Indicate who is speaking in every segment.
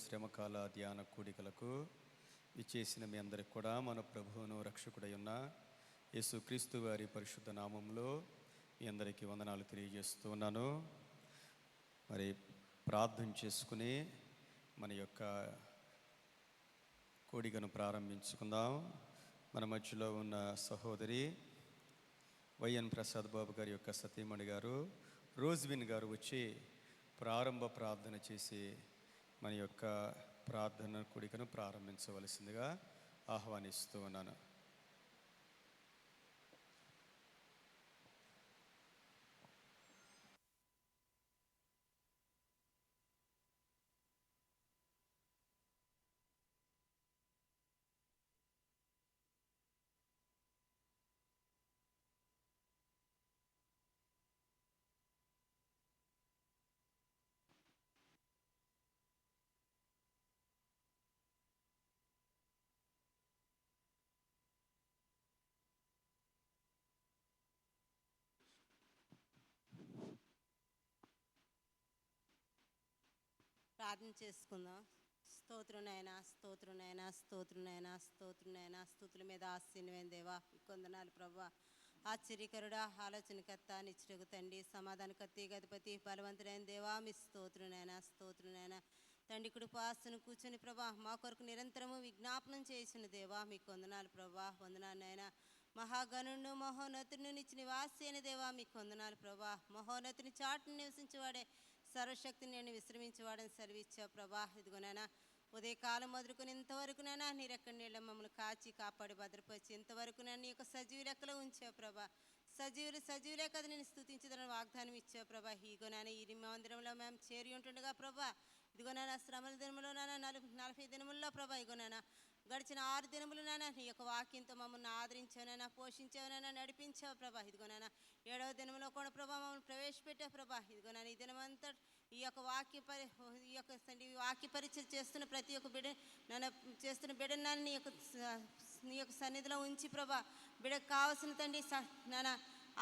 Speaker 1: శ్రమకాల ధ్యాన కూడికలకు ఇచ్చేసిన మీ అందరికి కూడా మన ప్రభువును రక్షకుడై ఉన్న యేసుక్రీస్తు వారి పరిశుద్ధ నామంలో మీ అందరికీ వందనాలు తెలియజేస్తూ ఉన్నాను. మరి ప్రార్థన చేసుకుని మన యొక్క కూడికను ప్రారంభించుకుందాం. మన మధ్యలో ఉన్న సహోదరి వైఎన్ ప్రసాద్ బాబు గారి యొక్క సతీమణి గారు రోజ్విన్ గారు వచ్చి ప్రారంభ ప్రార్థన చేసి మన యొక్క ప్రార్థన కూడికను ప్రారంభించవలసిందిగా ఆహ్వానిస్తూ ఉన్నాను.
Speaker 2: ప్రార్థన చేసుకుందాం. స్తోత్రునైనా స్తోత్రునైనా స్తోత్రునైనా స్తోత్రునైనా స్తుతుల మీద ఆశీనువైన దేవా, కొందనాలు ప్రభా. ఆశ్చర్యకరుడా, ఆలోచనకర్త, నిత్యుడగు తండ్రి, సమాధానకర్త, గతిపతి, బలవంతుడైన దేవా, మీ స్తోత్రునైనా స్తోత్రునైనా తండ్రి కృపాసన కూర్చొని ప్రభా మా కొరకు నిరంతరము విజ్ఞాపనం చేసిన దేవా, మీ కొందనాలు ప్రభా. వందనాలైనా మహాగణుడు మహోన్నతుని నిచ్చి నివాసి అయిన దేవా, మీ కొందనాలు ప్రభా. మహోన్నతుని చాటును నివసించేవాడే, సర్వశక్తిని నేను విశ్రమించేవాడని సెలవిచ్చావు ప్రభా. ఇదిగోనైనా ఉదయకాలం మొదలుకొని ఇంతవరకునైనా నీ రెక్కల నీళ్ళ మమ్మల్ని కాచి కాపాడి భద్రపరిచి ఇంతవరకునైనా నీ యొక్క సజీవ లెక్కలో ఉంచావు ప్రభా. సజీవులే కదా నేను స్తుతించదని వాగ్దానం ఇచ్చావు ప్రభా. ఇదిగోనైనా ఈ మందిరంలో మేము చేరి ఉంటుండగా ప్రభా, ఇదిగోనైనా శ్రమల దినములోనైనా 40 దినముల్లో ప్రభా, ఇదిగోనైనా గడిచిన 6 దినములనైనా నీ యొక్క వాక్యంతో మమ్మల్ని ఆదరించానైనా, పోషించావనైనా, నడిపించావు ప్రభా. ఇదిగోనైనా 7వ దినంలో కూడా ప్రభా మమ్మల్ని ప్రవేశపెట్టావు ప్రభా. ఇదిగోనైనా ఈ దినమంతా ఈ యొక్క వాక్య పరిచయం చేస్తున్న ప్రతి ఒక్క బిడ్డ నన్ను చేస్తున్న బిడ్డను నీ యొక్క సన్నిధిలో ఉంచి ప్రభా, బిడ్డకు కావాల్సిన తండ్రి నాన్న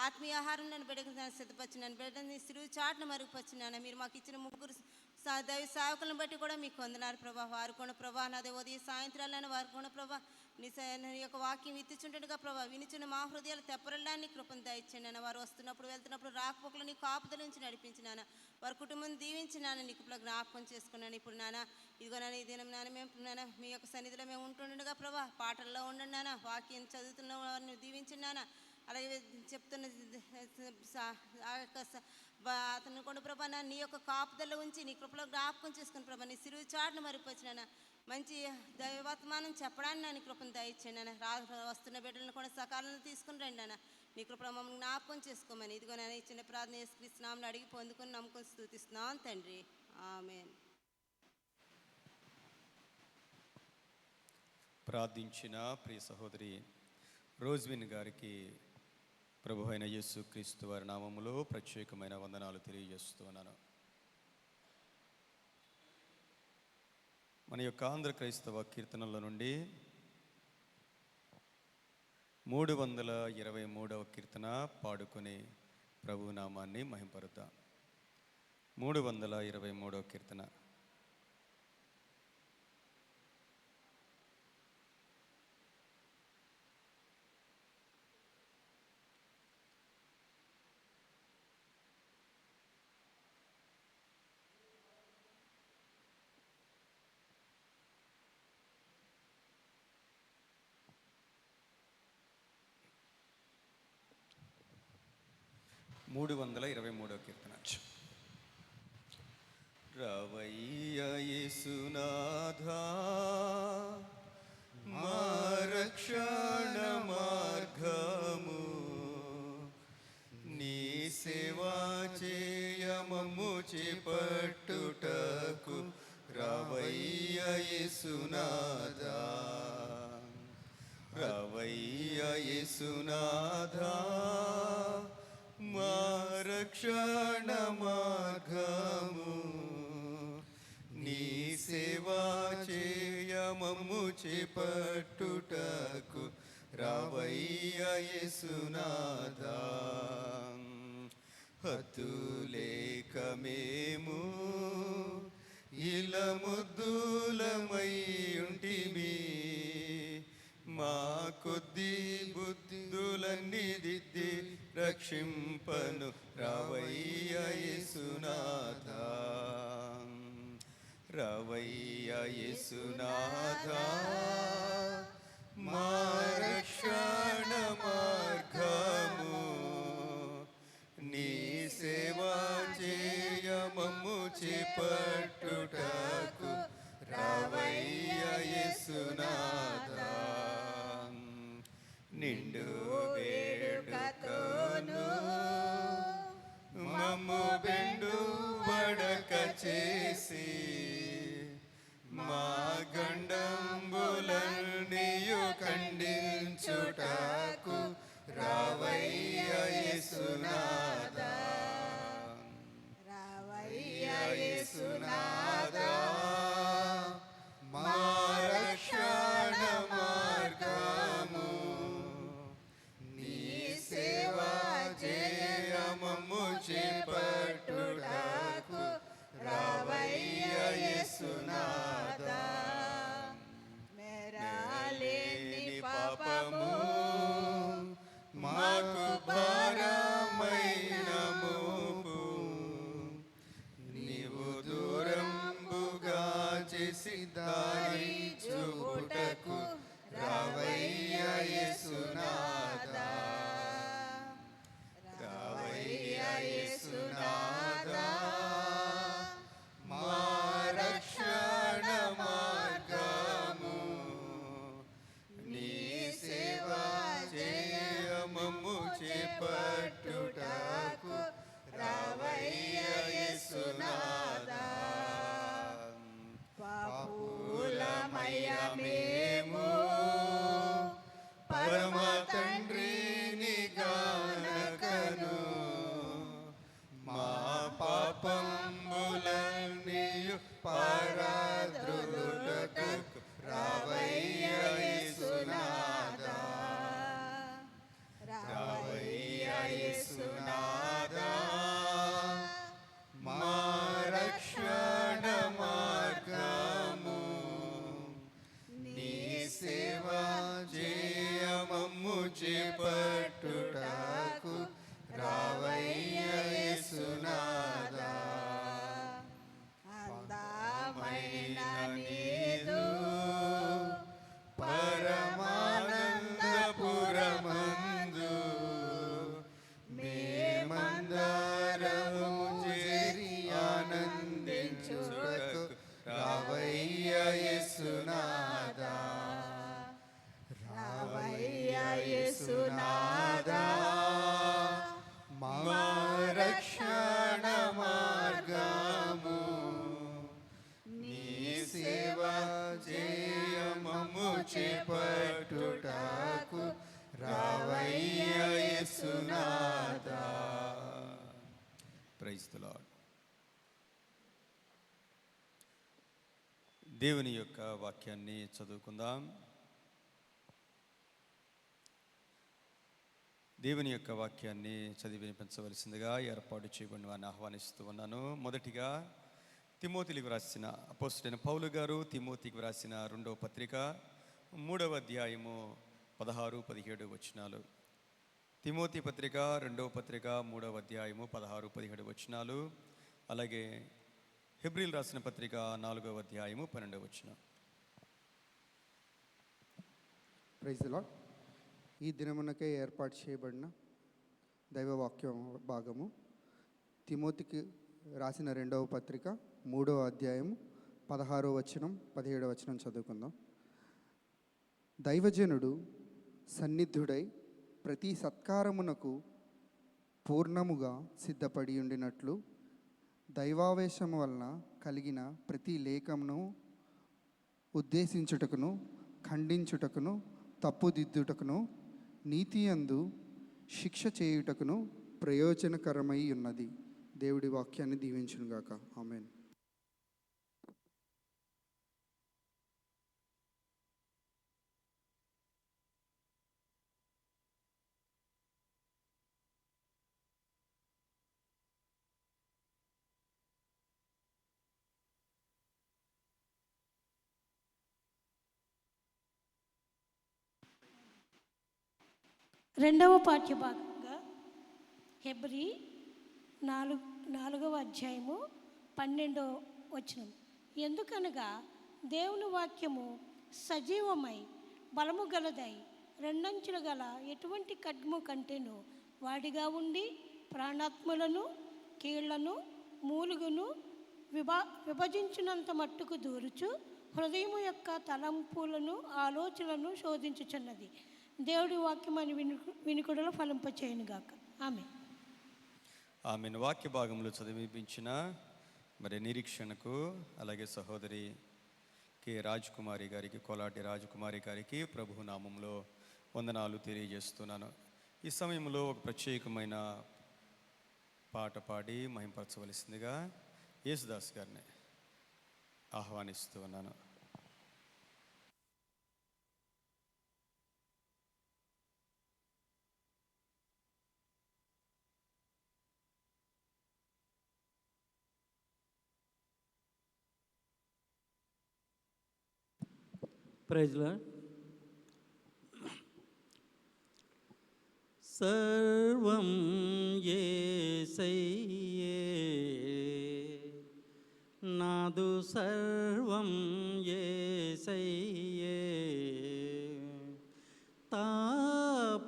Speaker 2: ఆత్మీయ ఆహారం నన్ను బిడ్డకు సిద్ధపరిచి నన్ను బిడ్డని సిరువు చాటును మరుగుపరిచినాను. మీరు మాకు ఇచ్చిన 3 దైవ సేవకులను బట్టి కూడా మీకు వందనాలు ప్రభా. వారు కూడా ప్రభా నాదే ఉదయ సాయంత్రాలను వారు కూడా ప్రభా నీ యొక్క వాక్యం విత్తిచుంటుండగా ప్రభా వినిచున్న మా హృదయాలు తెప్పరల్లాన్ని కృపను దయచేయండి. వారు వస్తున్నప్పుడు వెళ్తున్నప్పుడు రాకపోకలు నీ కాపుదల నుంచి నడిపించినాను. వారి కుటుంబం దీవించినాను, నీకు ఇప్పుడు జ్ఞాపకం చేసుకున్నాను. ఇప్పుడు నాన్న ఇదిగో నాన్న ఈ దినం నాన్న మేము నాన్న మీ యొక్క సన్నిధిలో మేము ఉంటుండగా ప్రభా పాటల్లో ఉండండి నాన్న, వాక్యం చదువుతున్న వారిని దీవించినానా, అలాగే చెప్తున్న అతను కూడా ప్రభా నీ యొక్క కాపుదల్లో ఉంచి నీ కృపలో జ్ఞాపకం చేసుకుని ప్రభా నీ సిరువు చాటును మరిపొచ్చినాను. మంచి దైవవర్తమానం చెప్పడానికి నా నీ కృపను దయచేయండి అన్న. వస్తున్న బిడ్డలను కూడా సకాలంలో తీసుకుని రండి అన్న. నీ కృపలో మమ్మల్ని జ్ఞాపకం చేసుకోమని ఇదిగో నేను చిన్న ప్రార్థన యేసుక్రీస్తునామములో అడిగి పొందుకొని నమ్ముకొని స్తుతిస్తున్నాను తండ్రి, ఆమేన్.
Speaker 1: ప్రార్థించిన ప్రియ సహోదరి రోజ్విన్ గారికి ప్రభు అయిన యేసుక్రీస్తు వారి నామములో ప్రత్యేకమైన వందనాలు తెలియజేస్తున్నాను. మన యొక్క ఆంధ్ర క్రైస్తవ కీర్తనల నుండి 323వ కీర్తన పాడుకొని ప్రభు నామాన్ని మహింపరుద్దాం. 323వ కీర్తన. కీర్తన. రవయ్య యేసునాథా మా రక్షణ మార్గము, నీ సేవా చేయమము చేపట్టుటకు రవయ్య యేసునాథా. రవయ్య యేసునాథా మా రక్షణ మార్గము, నీ సేవా చేయమము చేపట్టుటకు రావయ్య యేసునాథా. హద్దులేక మేము ఇలా ముద్దులమై ఉంటివి, మా కొద్ది బుద్ధులన్నీ దిద్ది రక్షింపను రావయ్య యేసునాథా, రావయ్య యేసునాథా, మా రక్షణ మార్గము నీ సేవా చేయమము చేపట్టుటకు రావయ్య యేసునాథా, నిండు వేడుకతోను మమ్ము బెండు బడక చేసి మా గండంబులన్నీయు ఖండించుటకు రావయ్య యేసునాథా, రావయ్య యేసునాథా, మా రక్షణ మార్గము నీ సేవా చేయమము చేపట్టుటకు రావయ్య యేసునాథా, మేరాలేని పాపము మాకు భారమైన మోపు నీవు దూరంబుగా చేసి దారి చూపుటకు రావయ్య యేసునాథా, రావయ్య యేసునాథా, మా రక్షణ మార్గము నీ సేవా చేయమము చేపట్టుటకు రావయ్య యేసునాథా, పాపులమయ్య మేము పరమ తండ్రిని గానకను మా పాపంబులన్నీయు పారద్రోలుటకు రావయ్య యేసునాథా, రావయ్య యేసునాథా, మా రక్షణ మార్గము నీ సేవా చేయమము చేపట్టుటకు రావయ్య యేసునాథా, అందమైన నీదు పరమానందపురమందు మేమందరము చేరి ఆనందించుటకు రావయ్య యేసునాథా, రావయ్య యేసునాథా, మా రక్షణ మార్గము నీ సేవా చేయమము చేపట్టుటకు రావయ్య యేసునాథా. Praise the lord. దేవుని యొక్క వాక్యాన్ని చదువుకుందాం. దేవుని యొక్క వాక్యాన్ని చదివి వినిపించవలసిందిగా ఏర్పాటు చేయబడిన వారిని ఆహ్వానిస్తూ ఉన్నాను. మొదటిగా తిమోతికి వ్రాసిన అపోస్తలుడైన పౌలు గారు తిమోతికి వ్రాసిన 2వ పత్రిక 3వ అధ్యాయము 16-17 వచనాలు. తిమోతి పత్రిక 2వ పత్రిక 3వ అధ్యాయము 16-17 వచనాలు. అలాగే హెబ్రీలు రాసిన పత్రిక 4వ అధ్యాయము 12వ వచనం.
Speaker 3: Praise the Lord. ఈ దినమునకే ఏర్పాటు చేయబడిన దైవవాక్యం భాగము తిమోతికి రాసిన 2వ పత్రిక 3వ అధ్యాయము 16వ వచనం 17వ వచనం చదువుకుందాం. దైవజనుడు సన్నిధుడై ప్రతి సత్కారమునకు పూర్ణముగా సిద్ధపడి ఉండినట్లు దైవావేశము వలన కలిగిన ప్రతి లేఖమును ఉద్దేశించుటకును ఖండించుటకును తప్పుదిద్దుటకును నీతియందు శిక్ష చేయుటకును ప్రయోజనకరమై ఉన్నది. దేవుడి వాక్యాన్ని దీవించునుగాక. ఆమేన్.
Speaker 4: రెండవ పాఠ్యభాగంగా హెబ్రీ 4వ అధ్యాయము 12వ వచనం. ఎందుకనగా దేవుని వాక్యము సజీవమై బలము గలదై రెండంచులు గల ఎటువంటి ఖడ్గము కంటేను వాడిగా ఉండి ప్రాణాత్మలను కీళ్లను మూలుగును విభజించినంత మట్టుకు దూరుచు హృదయము యొక్క తలంపులను ఆలోచనలను శోధించుచున్నది. దేవుడి వాక్యం అని వినికుడలో ఫలింపచేయనుగాక.
Speaker 1: ఆమె వాక్య భాగంలో చదివించిన మరి నిరీక్షణకు, అలాగే సహోదరి కె రాజకుమారి గారికి, కోలాటి రాజకుమారి గారికి ప్రభు నామంలో వందనాలు తెలియజేస్తున్నాను. ఈ సమయంలో ఒక ప్రత్యేకమైన పాట పాడి మహింపరచవలసిందిగా యేసుదాస్ గారిని ఆహ్వానిస్తూ ఉన్నాను.
Speaker 5: Praise Lord. సర్వం యేసయ్యే, నాదు సర్వం యేసయ్యే, తాపములున్న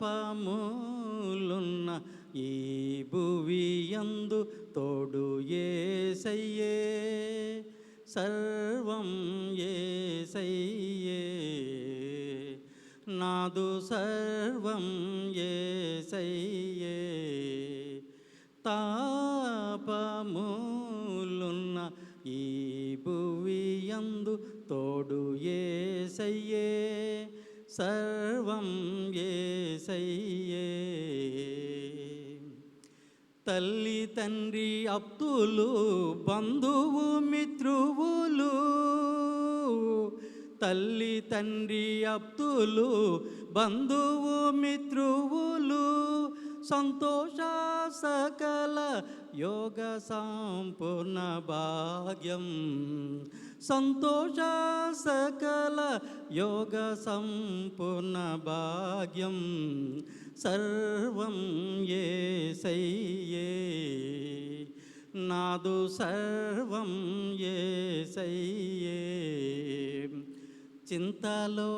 Speaker 5: ఈ భువియందు తోడు యేసయ్యే, సర్వం యేసయ్యే, నాదు సర్వం యేసయ్యే, తాపములున్న ఈ భువియందు తోడు యేసయ్యే, సర్వం యేసయ్యే. తల్లి తండ్రి అప్తులు బంధువు మిత్రువులు, తల్లి తండ్రి అప్తులు బంధువు మిత్రువులు, సంతోష సకల యోగ సంపూర్ణ భాగ్యం, సంతోష సకల యోగ సంపూర్ణ భాగ్యం, సర్వం యేసయ్యే, నాదు సర్వం యేసయ్యే. చింతలో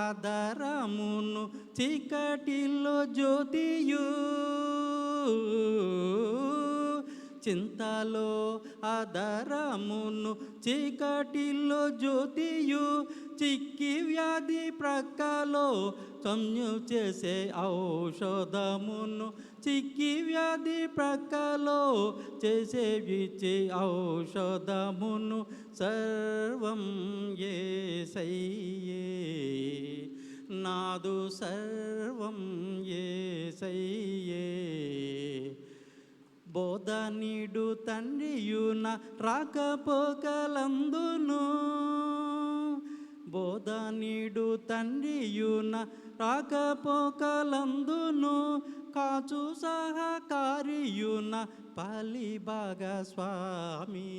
Speaker 5: ఆధారమును చీకటిలో జ్యోతియు, చింతలో ఆధారమును చీకటిలో జ్యోతియు, చిక్కి వ్యాధి ప్రక్కలో సంయు చేసే ఔషధమును, చిక్కి వ్యాధి ప్రక్కలో చేసే విచి ఔషధమును, సర్వం యేసయ్యే, నాదు సర్వం యేసయ్యే. బోధనీడు తండ్రియున రాకపోకలందును, బోధనీడు తండ్రియున రాకపోకలందును, కాచు సహకారియున పాలి భాగస్వామి,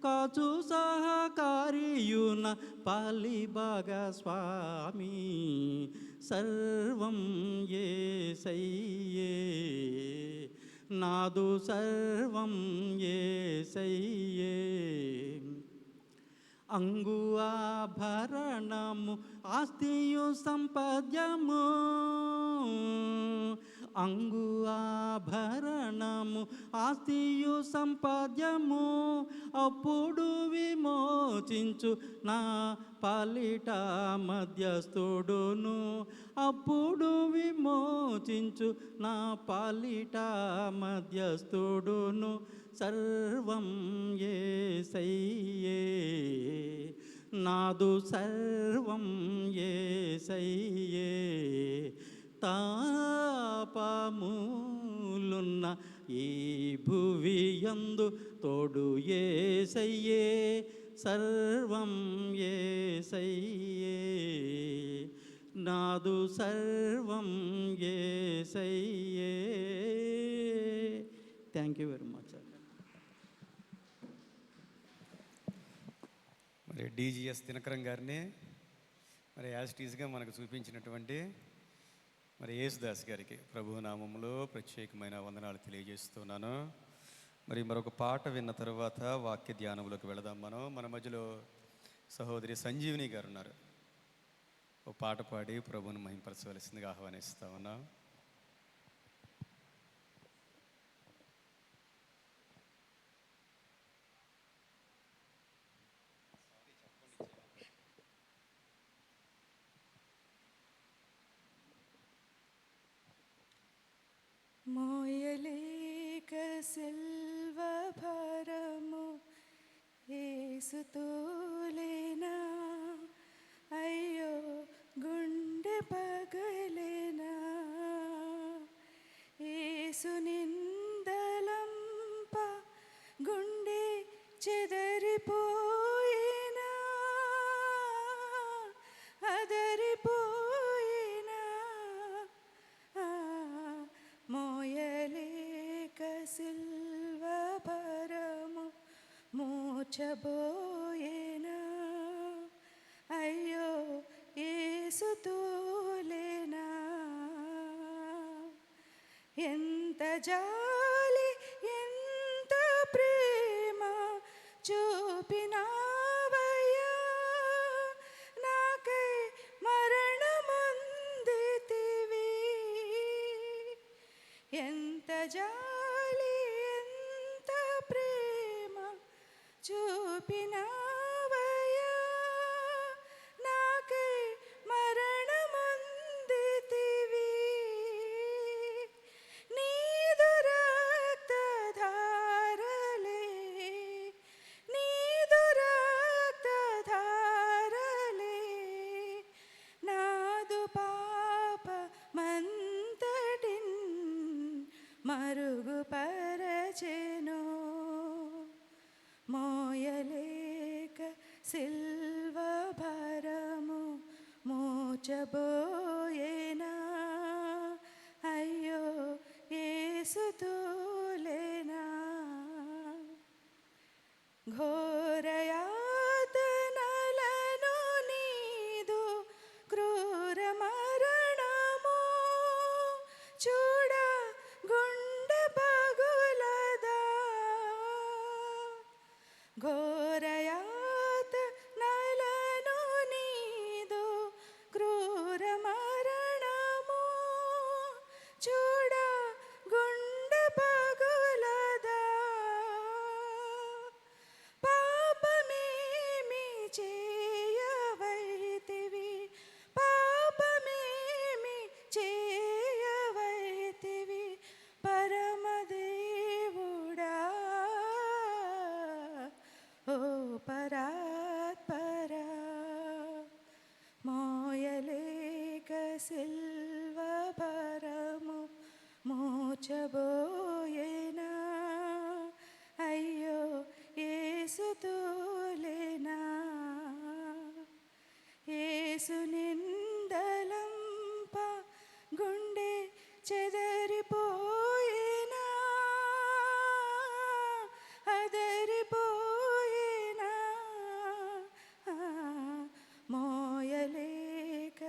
Speaker 5: కాచు సహకారియున పాలి భాగస్వామి, సర్వం యేసయ్యే, నాదు సర్వం యేసయ్యే. అంగు ఆభరణము ఆస్తియు సంపద్యము, అంగు ఆభరణము ఆస్తియు సంపద్యము, అప్పుడు విమోచించు నా పాలిట మధ్యస్థుడును, అప్పుడు విమోచించు నా పాలిట మధ్యస్థుడును, సర్వం యేసయ్యే, నాదు సర్వం యేసయ్యే. తాపములున్న ఈ భువియందు తోడు యేసయ్యే, సర్వం యేసయ్యే, నాదు సర్వం యేసయ్యే. Thank you very much.
Speaker 1: మరి డిజిఎస్ దినకరం గారిని మరి యాజ్ టీజ్గా మనకు చూపించినటువంటి మరి యేసుదాస్ గారికి ప్రభు నామములో ప్రత్యేకమైన వందనాలు తెలియజేస్తున్నాను. మరి మరొక పాట విన్న తర్వాత వాక్య ధ్యానంలోకి వెళదాం. మన మధ్యలో సహోదరి సంజీవిని గారు ఉన్నారు. ఓ పాట పాడి ప్రభువును మహింపరచవలసిందిగా ఆహ్వానిస్తా ఉన్నాం.
Speaker 6: మోయలేక సిల్వ భారము యేసుతోలేనా, అయ్యో గుండె పగలేనా, యేసు నిందలంప గుండె చెదరిపోయేనా, అదరిపోయేనా, మోయలేక సిల్వ భారము మోచబోయేనా, అయ్యో యేసుతోలేనా, ఎంత జాలి ఎంత ప్రేమ చూపినావయ్యా, నాకై మరణమొందితివి, ఎంత జాలి ఎంత ప్రేమ చూపినావయ్యా, నాకై మరణమొందితివి, నీదు రక్తధారలే, నీదు రక్తధారలే నాదు పాపమంతటిన్ మరుగుపరచెను, మోయలేక సిల్వ భారము మోచబోయేనా, అయ్యో యేసుతోలేనా, ఘోరయాతనలను నీదు క్రూర మరణము చూడ గుండె పగులదా, ఘోరయాతనలను నీదు క్రూర మరణము చూడ గుండె పగులదా, పాపమేమి చేయవైతివి, పాపమేమి చేయవైతివి, పరమదేవుడా ఓ పరాత్పరా, మోయలేక సిల్వ భారము మోచబోయేనా, అయ్యో యేసుతోలేనా, యేసు నిందలంప గుండె చెదరిపోయేనా, అదరిపోయేనా, మోయలేక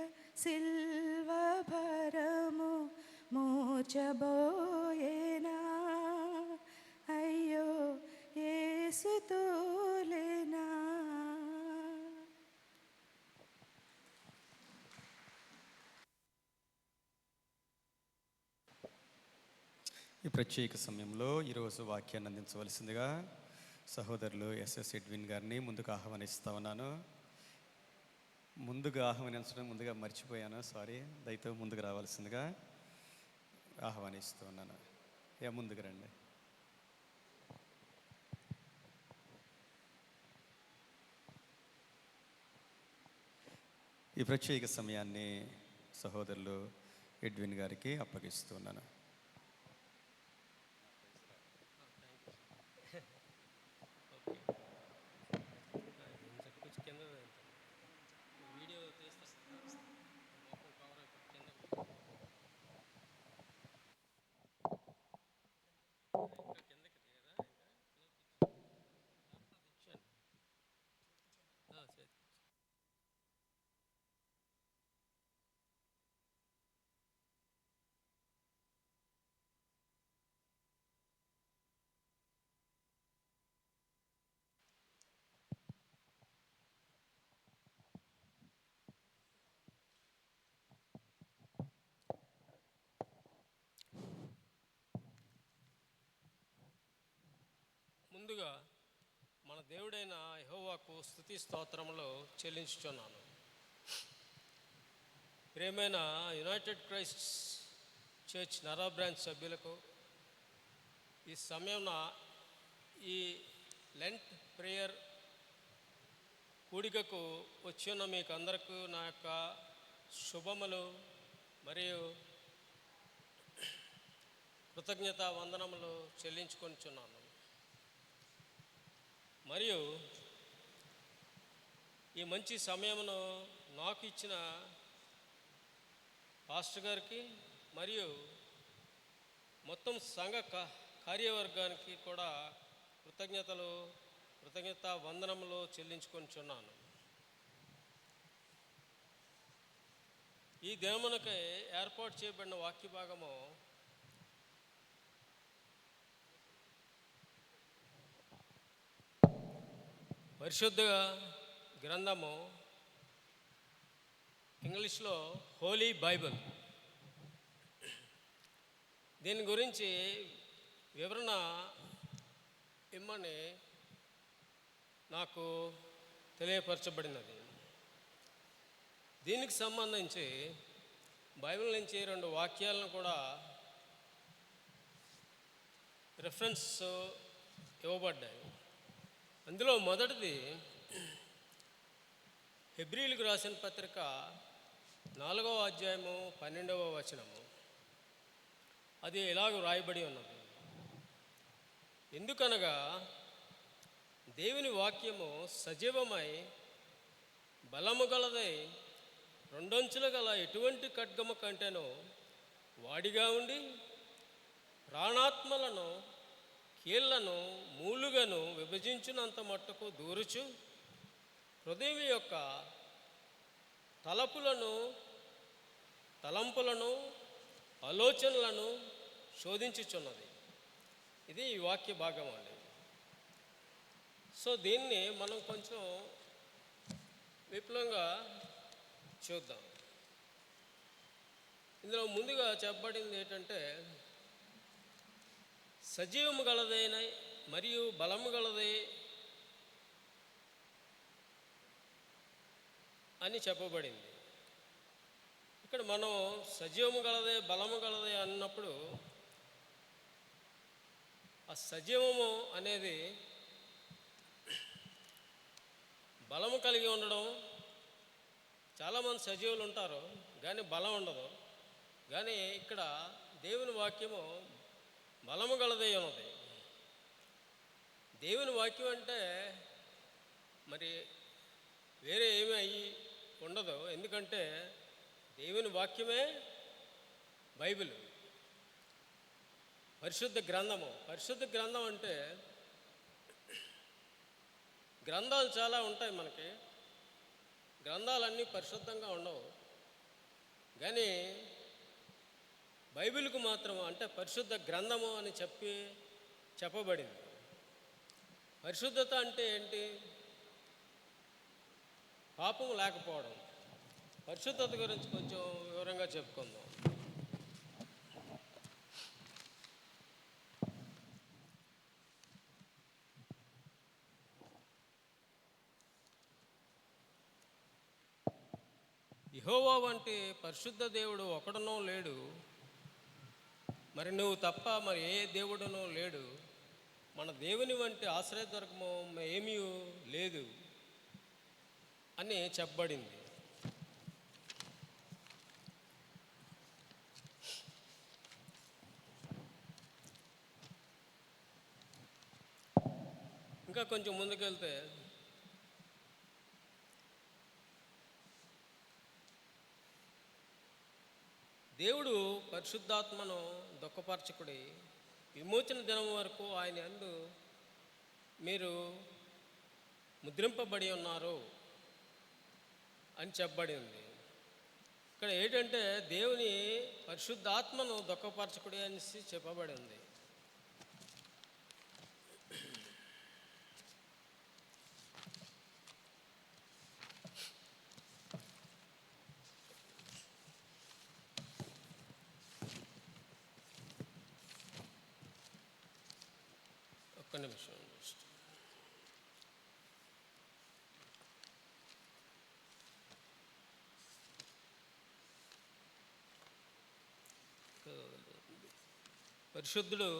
Speaker 6: సిల్వ భారము మోచబోయేనా, అయ్యో యేసుతోలేనా.
Speaker 1: ఈ ప్రత్యేక సమయంలో ఈరోజు వాక్యాన్ని అందించవలసిందిగా సహోదరులు ఎస్ఎస్ ఎడ్విన్ గారిని ముందుకు ఆహ్వానిస్తా ఉన్నాను. ముందుగా ఆహ్వానించడం మర్చిపోయాను, సారీ. దయతో ముందుకు రావాల్సిందిగా ఆహ్వానిస్తూ ఉన్నాను. ముందుకు రండి. ఈ ప్రత్యేక సమయాన్ని సహోదరులు ఎడ్విన్ గారికి అప్పగిస్తున్నాను.
Speaker 7: ముందుగా మన దేవుడైన యెహోవాకు స్తుతి స్తోత్రములు చెల్లించుచున్నాను. ప్రియమైన యునైటెడ్ క్రైస్ట్ చర్చ్ నరా బ్రాంచ్ సభ్యులకు ఈ సమయంలో ఈ లెంట్ ప్రేయర్ కూడికకు వచ్చి ఉన్న మీకు అందరికీ నా యొక్క శుభములు మరియు కృతజ్ఞత వందనములు చెల్లించుకొనిచున్నాను. మరియు ఈ మంచి సమయమును నాకు ఇచ్చిన పాస్టర్ గారికి మరియు మొత్తం సంఘ కార్యవర్గానికి కూడా కృతజ్ఞత వందనములు చెల్లించుకొనిచున్నాను. ఈ దినమునకై ఏర్పాటు చేయబడిన వాక్య భాగము పరిశుద్ధ గ్రంథము, ఇంగ్లీష్లో హోలీ బైబిల్. దీని గురించి వివరణ ఇమ్మని నాకు తెలియపరచబడినది. దీనికి సంబంధించి బైబిల్ నుంచి 2 వాక్యాలను కూడా రెఫరెన్స్ ఇవ్వబడ్డాయి. అందులో మొదటిది హెబ్రీలకు రాసిన పత్రిక 4వ అధ్యాయము 12వ వచనము. అది ఇలాగ వ్రాయబడి ఉన్నది: ఎందుకనగా దేవుని వాక్యము సజీవమై బలము గలదై 2 అంచులు గల ఎటువంటి ఖడ్గము కంటేనో వాడిగా ఉండి ప్రాణాత్మలను కీళ్లను మూలుగను విభజించినంత మట్టుకు దూరుచు హృదయం యొక్క తలంపులను ఆలోచనలను శోధించుచున్నది. ఇది ఈ వాక్య భాగం అండి. సో దీన్ని మనం కొంచెం విపులంగా చూద్దాం. ఇందులో ముందుగా చెప్పబడింది ఏంటంటే, సజీవము గలదైన మరియు బలము గలదై అని చెప్పబడింది. ఇక్కడ మనం సజీవము గలదే బలము గలదే అన్నప్పుడు ఆ సజీవము అనేది బలము కలిగి ఉండడం. చాలామంది సజీవులు ఉంటారు కానీ బలం ఉండదు. కానీ ఇక్కడ దేవుని వాక్యము బలము గలదై ఉన్నది. దేవుని వాక్యం అంటే మరి వేరే ఏమీ అయ్యి ఉండదు. ఎందుకంటే దేవుని వాక్యమే బైబిల్, పరిశుద్ధ గ్రంథము. పరిశుద్ధ గ్రంథం అంటే గ్రంథాలు చాలా ఉంటాయి మనకి. గ్రంథాలన్నీ పరిశుద్ధంగా ఉండవు. కానీ బైబిల్కు మాత్రం అంటే పరిశుద్ధ గ్రంథము అని చెప్పబడింది. పరిశుద్ధత అంటే ఏంటి? పాపం లేకపోవడం. పరిశుద్ధత గురించి కొంచెం వివరంగా చెప్పుకుందాం. యెహోవా వంటి పరిశుద్ధ దేవుడు ఒకడునో లేడు, మరి నువ్వు తప్ప మరి ఏ దేవుడునో లేడు. మన దేవుని వంటి ఆశ్రయదుర్గము ఏమీ లేదు అని చెప్పబడింది. ఇంకా కొంచెం ముందుకెళ్తే దేవుడు పరిశుద్ధాత్మను దుఃఖపరచకుడి విమోచన దినం వరకు ఆయన యందు మీరు ముద్రింపబడి ఉన్నారు అని చెప్పబడి ఉంది. ఇక్కడ ఏంటంటే దేవుని పరిశుద్ధాత్మను దుఃఖపరచకుడి అనేసి చెప్పబడి ఉంది. ఒక్క నిమిషం. పరిశుద్ధుడు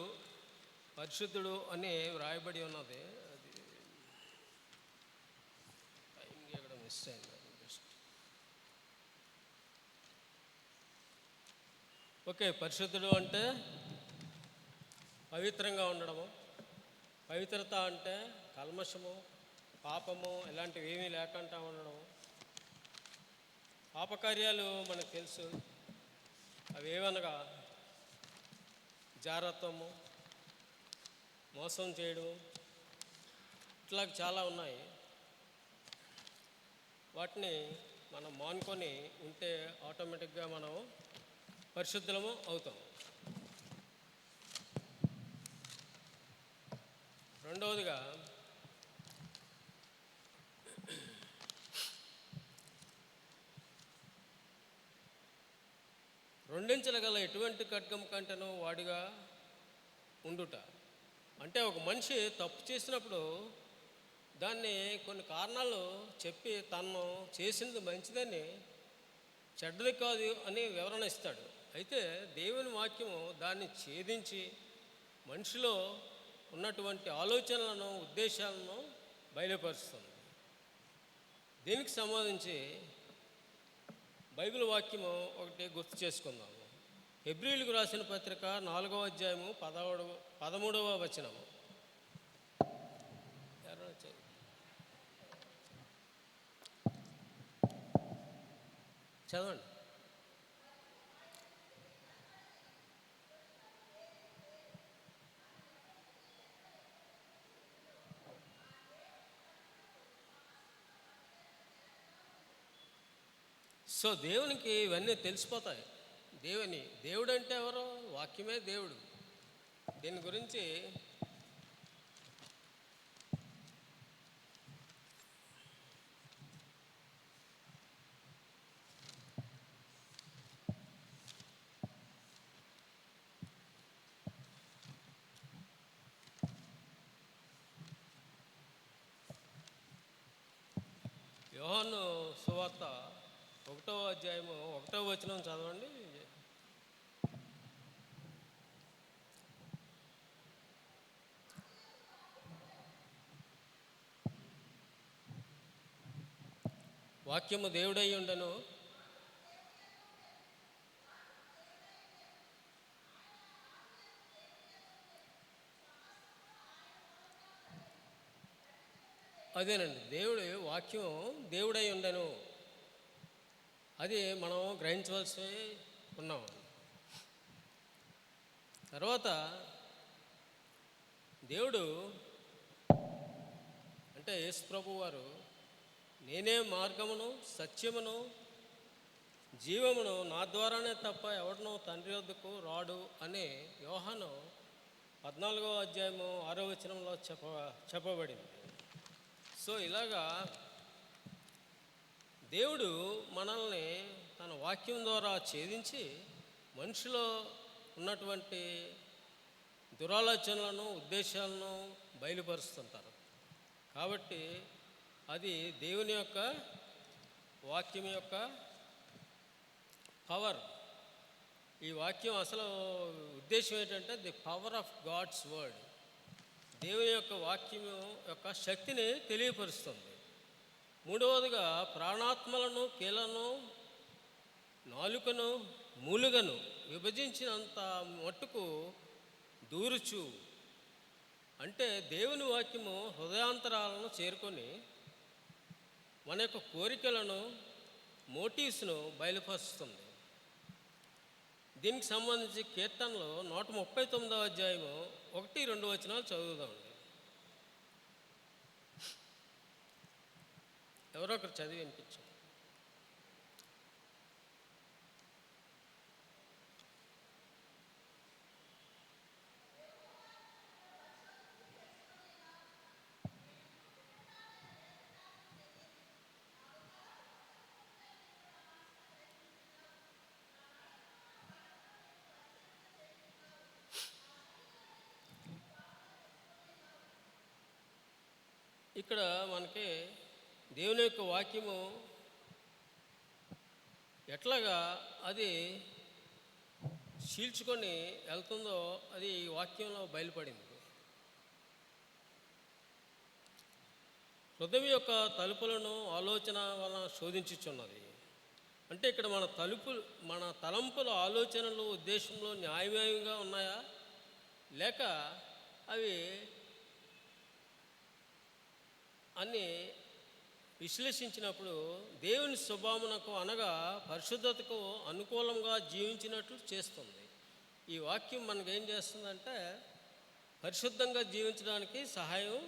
Speaker 7: పరిశుద్ధుడు అని వ్రాయబడి ఉన్నది. అది టైంకి ఎక్కడ మిస్ అయింది. ఓకే, పరిశుద్ధుడు అంటే పవిత్రంగా ఉండడము. పవిత్రత అంటే కల్మషము, పాపము ఇలాంటివి ఏమీ లేకుండా ఉండడము. పాపకార్యాలు మనకు తెలుసు. అవి ఏవనగా జారత్వము, మోసం చేయడం, ఇట్లా చాలా ఉన్నాయి. వాటిని మనం మానుకొని ఉంటే ఆటోమేటిక్గా మనం పరిశుద్ధులము అవుతాం. రెండవదిగా రెండించల గల ఎటువంటి ఖడ్గం కంటేనో వాడిగా ఉండుట. అంటే ఒక మనిషి తప్పు చేసినప్పుడు దాన్ని కొన్ని కారణాలు చెప్పి తను చేసింది మంచిదని చెడ్డది కాదు అని వివరణ ఇస్తాడు. అయితే దేవుని వాక్యము దాన్ని ఛేదించి మనిషిలో ఉన్నటువంటి ఆలోచనలను, ఉద్దేశాలను బయలుపరుస్తుంది. దీనికి సంబంధించి బైబిల్ వాక్యము ఒకటి గుర్తు చేసుకుందాము. హెబ్రీయులకు రాసిన పత్రిక 4వ అధ్యాయము 13వ వచనము. చదవండి. సో దేవునికి ఇవన్నీ తెలిసిపోతాయి. దేవుడు అంటే ఎవరు? వాక్యమే దేవుడు. దీని గురించి యోహాను సువార్త 1వ అధ్యాయము 1వ వచనం చదవండి. వాక్యము దేవుడై ఉండను, అదేనండి, వాక్యం దేవుడై ఉండను. అది మనం గ్రహించవలసి ఉన్నాం. తర్వాత దేవుడు అంటే యేసు ప్రభు వారు నేనే మార్గమును, సత్యమును, జీవమును, నా ద్వారానే తప్ప ఎవడనో తండ్రి వద్దకు రాడు అని యోహాను 14వ అధ్యాయము 6వ వచనంలో చెప్పబడింది. సో ఇలాగా దేవుడు మనల్ని తన వాక్యం ద్వారా ఛేదించి మనిషిలో ఉన్నటువంటి దురాలోచనలను, ఉద్దేశాలను బయలుపరుస్తుంటారు. కాబట్టి అది దేవుని యొక్క వాక్యం యొక్క పవర్. ఈ వాక్యం అసలు ఉద్దేశం ఏంటంటే the power of God's word. దేవుని యొక్క వాక్యం యొక్క శక్తిని తెలియపరుస్తుంది. మూడవదిగా ప్రాణాత్మలను, కీలను, నాలుకను, మూలుగను విభజించినంత మట్టుకు దూరుచు. అంటే దేవుని వాక్యము హృదయాంతరాలను చేరుకొని మన యొక్క కోరికలను, మోటివ్స్ను బయలుపరుస్తుంది. దీనికి సంబంధించి కీర్తనలో 139వ అధ్యాయము 1-2 వచనాలు చదువుదామండి. ఎవరో ఒకరు చదివి వినిపించారు. ఇక్కడ మనకి దేవుని యొక్క వాక్యము ఎట్లాగా అది చీల్చుకొని వెళ్తుందో అది ఈ వాక్యంలో బయలుపడింది. హృదయం యొక్క తలుపులను ఆలోచన వలన శోధించుచున్నది. అంటే ఇక్కడ మన తలంపుల ఆలోచనలు ఉద్దేశంలో న్యాయమయంగా ఉన్నాయా, లేక అవి అన్ని విశ్లేషించినప్పుడు దేవుని స్వభావమునకు అనగా పరిశుద్ధతకు అనుకూలంగా జీవించినట్లు చేస్తుంది. ఈ వాక్యం మనకేం చేస్తుందంటే పరిశుద్ధంగా జీవించడానికి సహాయం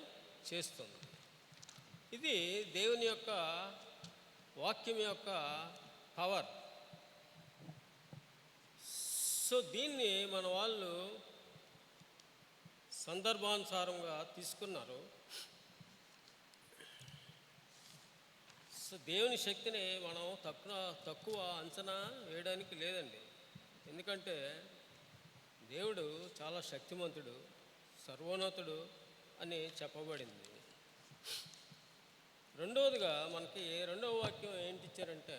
Speaker 7: చేస్తుంది. ఇది దేవుని యొక్క వాక్యం యొక్క పవర్. సో దీన్ని మన వాళ్ళు సందర్భానుసారంగా తీసుకున్నారు. సో దేవుని శక్తిని మనం తక్కువ అంచనా వేయడానికి లేదండి. ఎందుకంటే దేవుడు చాలా శక్తిమంతుడు, సర్వోన్నతుడు అని చెప్పబడింది. రెండవదిగా మనకి రెండవ వాక్యం ఏంటి ఇచ్చారంటే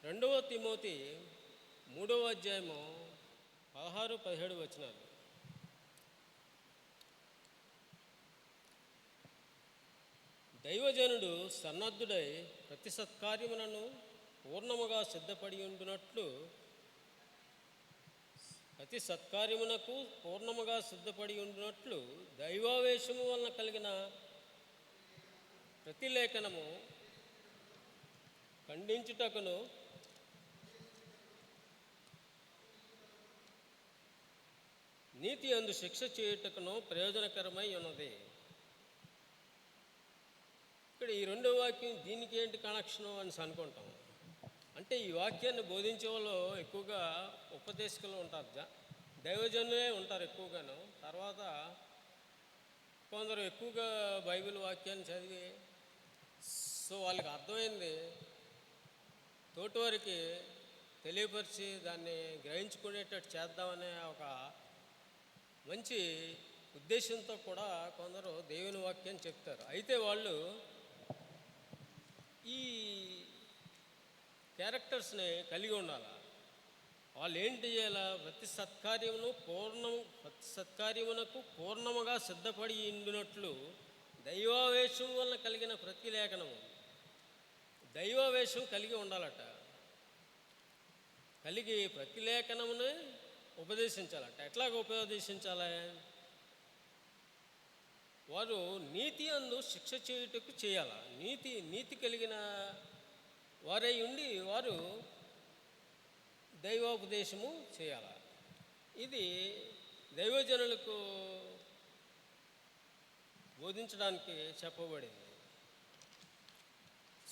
Speaker 7: 2 తిమోతి 3వ అధ్యాయము 16-17 వచనాలు. దైవజనుడు సన్నద్ధుడై ప్రతి సత్కార్యములను పూర్ణముగా సిద్ధపడి ఉండునట్లు దైవావేశము వలన కలిగిన ప్రతి లేఖనము ఖండించుటకును నీతి అందు శిక్ష చేయుటకును ప్రయోజనకరమై ఉన్నది. ఇక్కడ ఈ రెండో వాక్యం దీనికి ఏంటి కనెక్షను అని అనుకుంటాం. అంటే ఈ వాక్యాన్ని బోధించే వాళ్ళు ఎక్కువగా ఉపదేశకులు ఉంటారు, దైవజనులే ఉంటారు ఎక్కువగాను. తర్వాత కొందరు ఎక్కువగా బైబిల్ వాక్యాన్ని చదివి సో వాళ్ళకి అర్థమైంది తోటివారికి తెలియపరిచి దాన్ని గ్రహించుకునేటట్టు చేద్దామనే ఒక మంచి ఉద్దేశంతో కూడా కొందరు దేవుని వాక్యాన్ని చెప్తారు. అయితే వాళ్ళు ఈ క్యారెక్టర్స్ని కలిగి ఉండాలి. వాళ్ళు ఏంటి చేయాలా? ప్రతి సత్కార్యమునకు పూర్ణముగా సిద్ధపడి ఉండినట్లు దైవావేశం వలన కలిగిన ప్రతి లేఖనము, దైవావేశం కలిగి ఉండాలట. కలిగి ప్రతి లేఖనమునే ఉపదేశించాలట. ఎట్లాగ ఉపదేశించాలి? వారు నీతి అందు శిక్ష చేయుటకు చేయాల. నీతి కలిగిన వారై ఉండి వారు దైవోపదేశము చేయాల. ఇది దైవజనులకు బోధించడానికి చెప్పబడింది.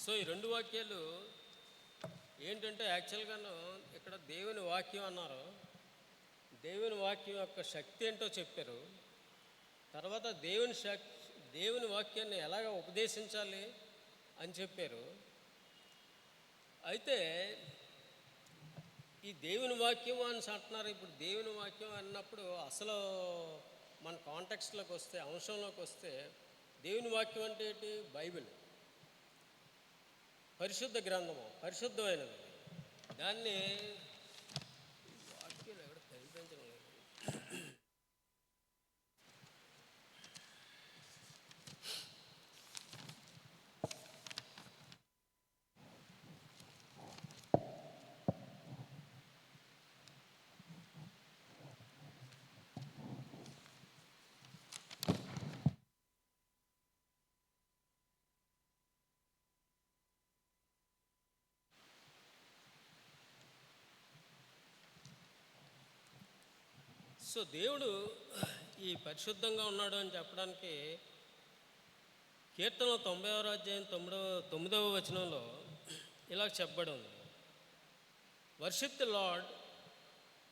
Speaker 7: సో ఈ రెండు వాక్యాలు ఏంటంటే యాక్చువల్గాను ఇక్కడ దేవుని వాక్యం అన్నారు. దేవుని వాక్యం యొక్క శక్తి ఏంటో చెప్పారు. తర్వాత దేవుని వాక్యాన్ని ఎలాగ ఉపదేశించాలి అని చెప్పారు. అయితే ఈ దేవుని వాక్యం అని అంటున్నారు. ఇప్పుడు దేవుని వాక్యం అన్నప్పుడు అసలు మన కాంటెక్స్ట్లోకి వస్తే, అంశంలోకి వస్తే, దేవుని వాక్యం అంటే ఏంటి? బైబిల్, పరిశుద్ధ గ్రంథము, పరిశుద్ధమైనది. దాన్ని వాక్యం ఎక్కడ కనిపించడం లేదు. సో దేవుడు ఈ పరిశుద్ధంగా ఉన్నాడు అని చెప్పడానికి కీర్తన 90వ అధ్యాయం 9వ వచనంలో ఇలా చెప్పబడి ఉంది. Worship the Lord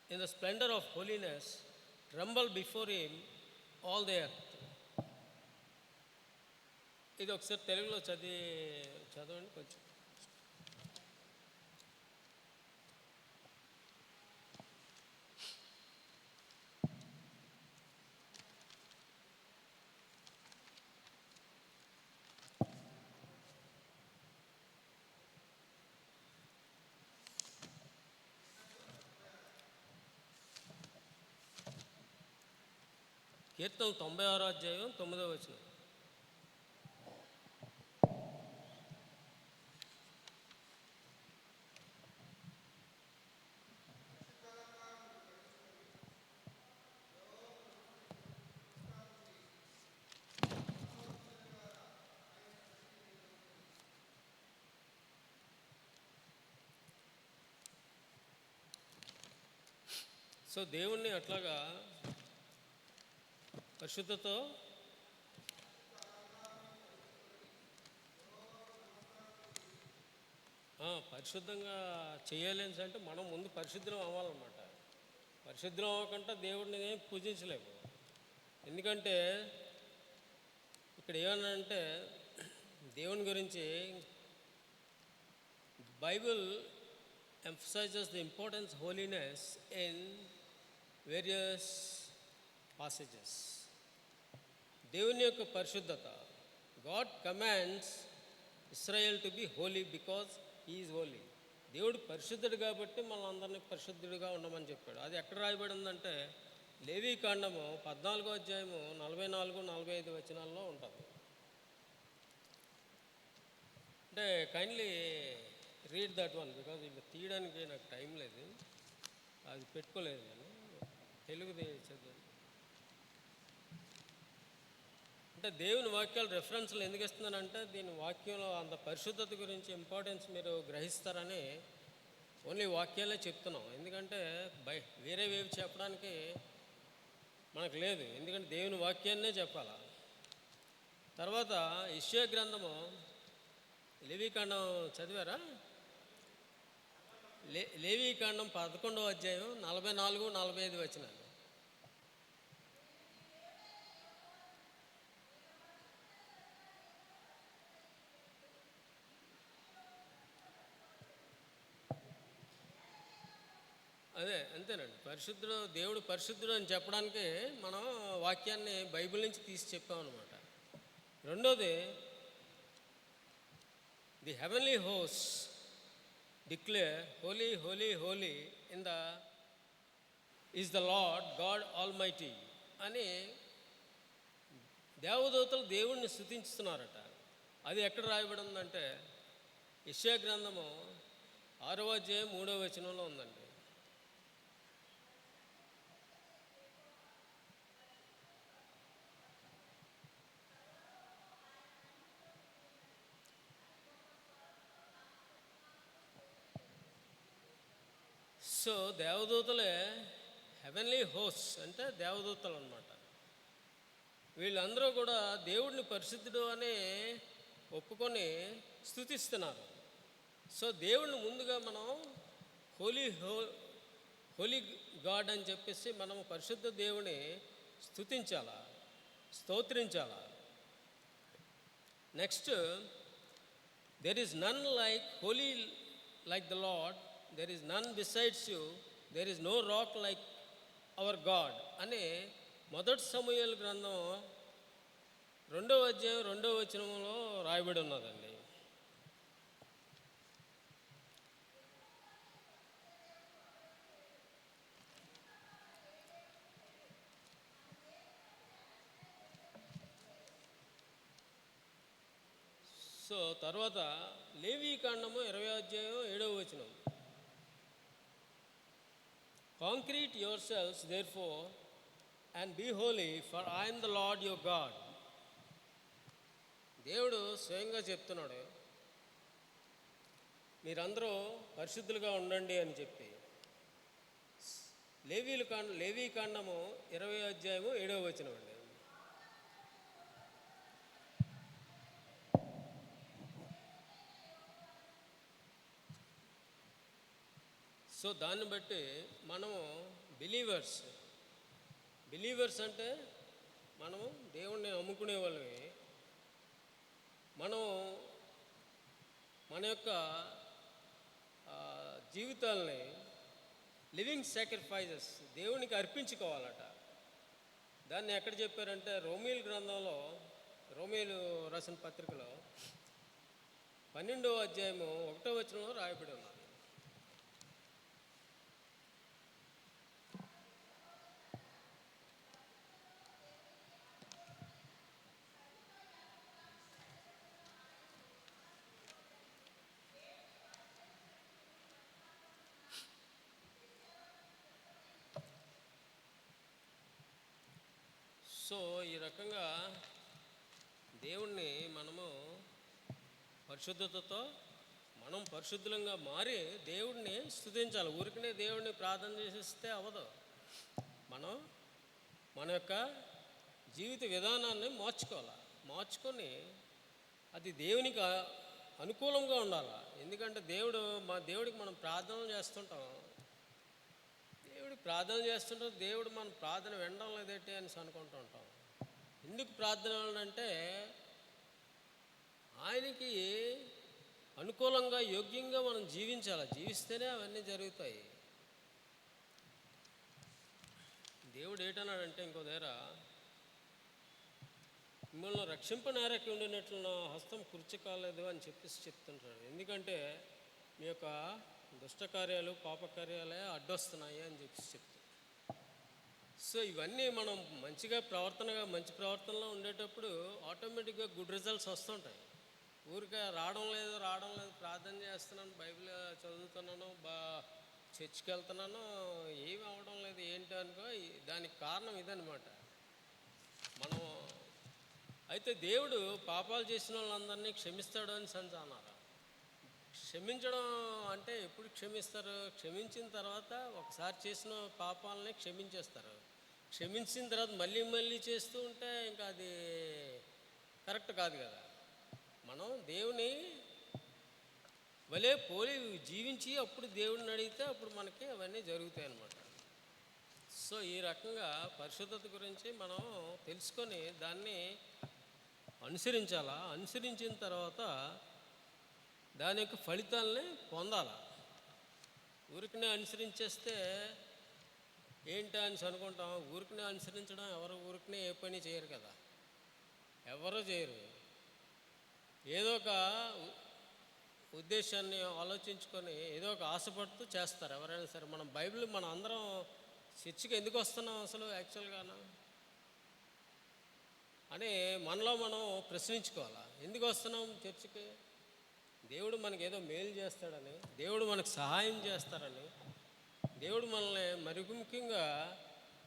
Speaker 7: in the splendour of holiness, tremble before him all the earth. ఇది ఒకసారి తెలుగులో చదవండి కొంచెం. కీర్తన 96 అధ్యాయం 9వ వచనం. సో దేవుణ్ణి అట్లాగా పరిశుద్ధతో పరిశుద్ధంగా చేయాలి అంటే మనం ముందు పరిశుద్ధం అవ్వాలన్నమాట. పరిశుద్ధం అవ్వకుండా దేవుడిని పూజించలేము. ఎందుకంటే ఇక్కడ ఏమనంటే దేవుని గురించి Bible emphasizes the importance of holiness in various passages. దేవుని యొక్క పరిశుద్ధత, God commands Israel to be holy because he is holy. దేవుడు పరిశుద్ధుడు కాబట్టి మన అందరినీ పరిశుద్ధుడిగా ఉండమని చెప్పాడు. అది ఎక్కడ రాయబడి ఉందంటే లేవీ కాండము 14వ అధ్యాయము 44-45 వచనాల్లో ఉంటుంది. అంటే kindly read that one, because ఇలా తీయడానికి నాకు టైం లేదు, అది పెట్టుకోలేదు నేను, తెలుగుది చదివాను. అంటే దేవుని వాక్యాలు రెఫరెన్స్లు ఎందుకు ఇస్తున్నానంటే దీని వాక్యంలో అంత పరిశుద్ధత గురించి ఇంపార్టెన్స్ మీరు గ్రహిస్తారని ఓన్లీ వాక్యాలే చెప్తున్నాం. ఎందుకంటే వేరేవేవి చెప్పడానికి మనకు లేదు, ఎందుకంటే దేవుని వాక్యాన్నే చెప్పాలా. తర్వాత యెషయా గ్రంథము లేవీకాండం చదివారా? లేవీకాండం 11వ అధ్యాయం 44-45 వచనాలు. అదే అంతేనండి, పరిశుద్ధుడు దేవుడు పరిశుద్ధుడు అని చెప్పడానికి మనం వాక్యాన్ని బైబిల్ నుంచి తీసి చెప్పామన్నమాట. రెండోది, the heavenly host declare holy holy holy in the is the Lord God Almighty అని దేవదూతలు దేవుణ్ణి స్తుతిస్తున్నారట. అది ఎక్కడ రాయబడి ఉందంటే యెషయా గ్రంథము 6వ అధ్యాయం 3వ వచనంలో ఉందండి. సో దేవదూతలే హెవెన్లీ హోస్ట్ అంటే దేవదూతలు అన్నమాట. వీళ్ళందరూ కూడా దేవుడిని పరిశుద్ధుడు అని ఒప్పుకొని స్తుతిస్తున్నారు. సో దేవుడిని ముందుగా మనం హోలీ గాడ్ అని చెప్పేసి మనం పరిశుద్ధ దేవుని స్తుతించాలా, స్తోత్రించాలా. Next, there is none like holy like the Lord, there is none besides you, there is no rock like our God అని మొదటి సమూయేలు గ్రంథం 2వ అధ్యాయం 2వ వచనంలో రాయబడి ఉన్నదండి. సో తర్వాత లేవీకాండము 20వ అధ్యాయం 7వ వచనం. Consecrate yourselves therefore and be holy, for I am the Lord your God. దేవుడు స్వయంగా చెప్తున్నాడు మీరందరూ పరిశుద్ధులుగా ఉండండి అని చెప్పి. లేవీకాండము 20వ అధ్యాయము 7వ వచనం అండి. సో దాన్ని బట్టి మనము బిలీవర్స్ అంటే మనము దేవుణ్ణి నమ్ముకునే వాళ్ళని, మనం మన యొక్క జీవితాలని లివింగ్ సాక్రిఫైజెస్ దేవునికి అర్పించుకోవాలట. దాన్ని ఎక్కడ చెప్పారంటే రోమీలు గ్రంథంలో, రోమీలు రాసిన పత్రికలో 12వ అధ్యాయము 1వ వచనంలో రాయబడి ఉన్నది. సో ఈ రకంగా దేవుణ్ణి మనము పరిశుద్ధతతో మనం పరిశుద్ధంగా మారి దేవుడిని స్తుతించాలి. ఊరికనే దేవుడిని ప్రార్థన చేసేస్తే అవ్వదు. మనం మన యొక్క జీవిత విధానాన్ని మార్చుకొని అది దేవునికి అనుకూలంగా ఉండాలి. ఎందుకంటే దేవుడికి మనం ప్రార్థన చేస్తుంటాం. దేవుడు మన ప్రార్థన వినడం లేదేంటి అని అనుకుంటూ ఉంటాం. ఎందుకు ప్రార్థన అంటే ఆయనకి అనుకూలంగా యోగ్యంగా మనం జీవిస్తేనే అవన్నీ జరుగుతాయి. దేవుడు ఏంటన్నాడంటే ఇంకో దగ్గర, మిమ్మల్ని రక్షింపనేరకి ఉండినట్లు నా హస్తం కుర్చీ కాలేదు అని చెప్తుంటాడు. ఎందుకంటే మీ యొక్క దుష్టకార్యాలు పాపకార్యాలే అడ్డొస్తున్నాయి అని చెప్తాడు. సో ఇవన్నీ మనం మంచి ప్రవర్తనలో ఉండేటప్పుడు ఆటోమేటిక్గా గుడ్ రిజల్ట్స్ వస్తుంటాయి. ఊరికే రావడం లేదు ప్రార్థన చేస్తున్నాను, బైబిల్ చదువుతున్నాను, చర్చికి వెళ్తున్నాను, ఏమి అవ్వడం లేదు ఏంటి అనుకో. దానికి కారణం ఇదనమాట. మనం అయితే దేవుడు పాపాలు చేసిన వాళ్ళందరినీ క్షమిస్తాడు అని అన్నారు. క్షమించడం అంటే ఎప్పుడు క్షమిస్తారు? క్షమించిన తర్వాత ఒకసారి చేసిన పాపాలని క్షమించేస్తారు. క్షమించిన తర్వాత మళ్ళీ చేస్తూ ఉంటే ఇంకా అది కరెక్ట్ కాదు కదా. మనం దేవుని వలే పోలి జీవించి అప్పుడు దేవుడిని అడిగితే అప్పుడు మనకి అవన్నీ జరుగుతాయి అన్నమాట. సో ఈ రకంగా పరిశుద్ధత గురించి మనం తెలుసుకొని దాన్ని అనుసరించాలా. అనుసరించిన తర్వాత దాని యొక్క ఫలితాలని పొందాలా. ఊరికనే అనుసరించేస్తే ఏంటి అని అనుకుంటాం. ఊరికనే అనుసరించడం ఎవరు ఊరికనే ఏ పని చేయరు కదా, ఎవరూ చేయరు. ఏదో ఒక ఉద్దేశాన్ని ఆలోచించుకొని ఏదో ఒక ఆశపడుతూ చేస్తారు ఎవరైనా సరే. మనం అందరం చర్చికి ఎందుకు వస్తున్నాం అసలు యాక్చువల్గాను అని మనలో మనం ప్రశ్నించుకోవాలా. ఎందుకు వస్తున్నాం చర్చికి? దేవుడు మనకి ఏదో మేలు చేస్తాడని, దేవుడు మనకు సహాయం చేస్తారని, దేవుడు మనల్ని మరి ముఖ్యంగా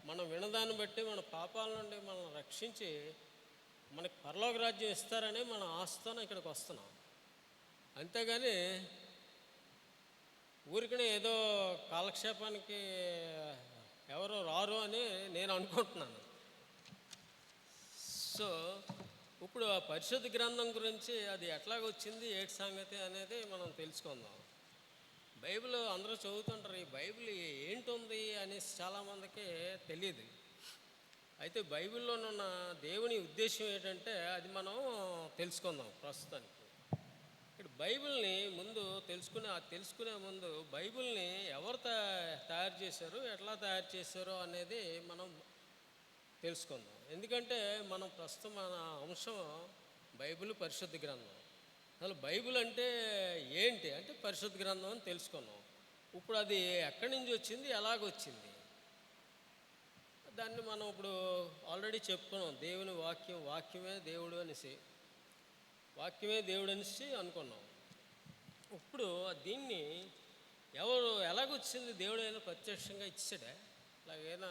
Speaker 7: మనం వినదాన్ని బట్టి మన పాపాల నుండి మనల్ని రక్షించి మనకి పరలోక రాజ్యం ఇస్తారని మన ఆశతోనే ఇక్కడికి వస్తున్నాం. అంతేగాని ఊరికనే ఏదో కాలక్షేపానికి ఎవరో రారు అని నేను అనుకుంటున్నాను. సో ఇప్పుడు ఆ పరిశుద్ధ గ్రంథం గురించి అది ఎట్లాగొచ్చింది, ఏటి సంగతి అనేది మనం తెలుసుకుందాం. బైబిల్ అందరూ చదువుతుంటారు. ఈ బైబిల్ ఏంటుంది అనేసి చాలామందికి తెలియదు. అయితే బైబిల్లోనున్న దేవుని ఉద్దేశం ఏంటంటే అది మనం తెలుసుకుందాం ప్రస్తుతానికి. ఇక్కడ బైబిల్ని తెలుసుకునే ముందు బైబిల్ని ఎవరు తయారు చేశారు, ఎట్లా తయారు చేశారో అనేది మనం తెలుసుకుందాం. ఎందుకంటే మనం ప్రస్తుతం మన అంశం బైబిల్ పరిశుద్ధ గ్రంథం. అసలు బైబిల్ అంటే ఏంటి అంటే పరిశుద్ధ గ్రంథం అని తెలుసుకున్నాం. ఇప్పుడు అది ఎక్కడి నుంచి వచ్చింది, ఎలాగొచ్చింది దాన్ని మనం ఇప్పుడు ఆల్రెడీ చెప్పుకున్నాం. దేవుని వాక్యమే దేవుడు అనేసి అనుకున్నాం. ఇప్పుడు దీన్ని ఎలాగొచ్చింది? దేవుడు అయినా ప్రత్యక్షంగా ఇచ్చాడా, అలాగైనా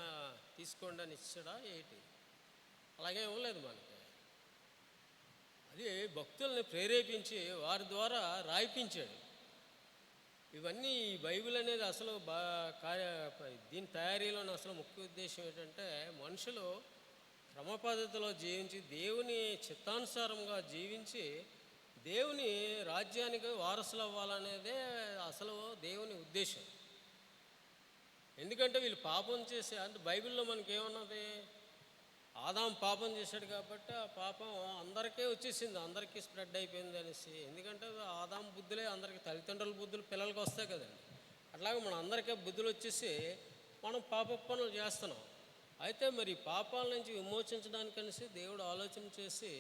Speaker 7: తీసుకోండి అని ఇచ్చాడా ఏంటి? అలాగే ఇవ్వలేదు మనకి. అది భక్తుల్ని ప్రేరేపించి వారి ద్వారా రాయిపించాడు. ఇవన్నీ ఈ బైబిల్ అనేది అసలు దీని తయారీలోని అసలు ముఖ్య ఉద్దేశం ఏంటంటే మనుషులు క్రమ పద్ధతిలో జీవించి దేవుని చిత్తానుసారంగా జీవించి దేవుని రాజ్యానికి వారసులు అవ్వాలనేదే అసలు దేవుని ఉద్దేశం. ఎందుకంటే వీళ్ళు పాపం చేసి అంటే బైబిల్లో మనకేమన్నది, ఆదాము పాపం చేశాడు కాబట్టి ఆ పాపం అందరికీ వచ్చేసింది, అందరికీ స్ప్రెడ్ అయిపోయింది అనేసి. ఎందుకంటే ఆదాము బుద్ధులే అందరికీ, తల్లిదండ్రుల బుద్ధులు పిల్లలకి వస్తాయి కదండి. అట్లాగే మన అందరికీ బుద్ధులు వచ్చేసి మనం పాప పనులు చేస్తున్నాం. అయితే మరి పాపాల నుంచి విమోచించడానికి అనేసి దేవుడు ఆలోచన చేసి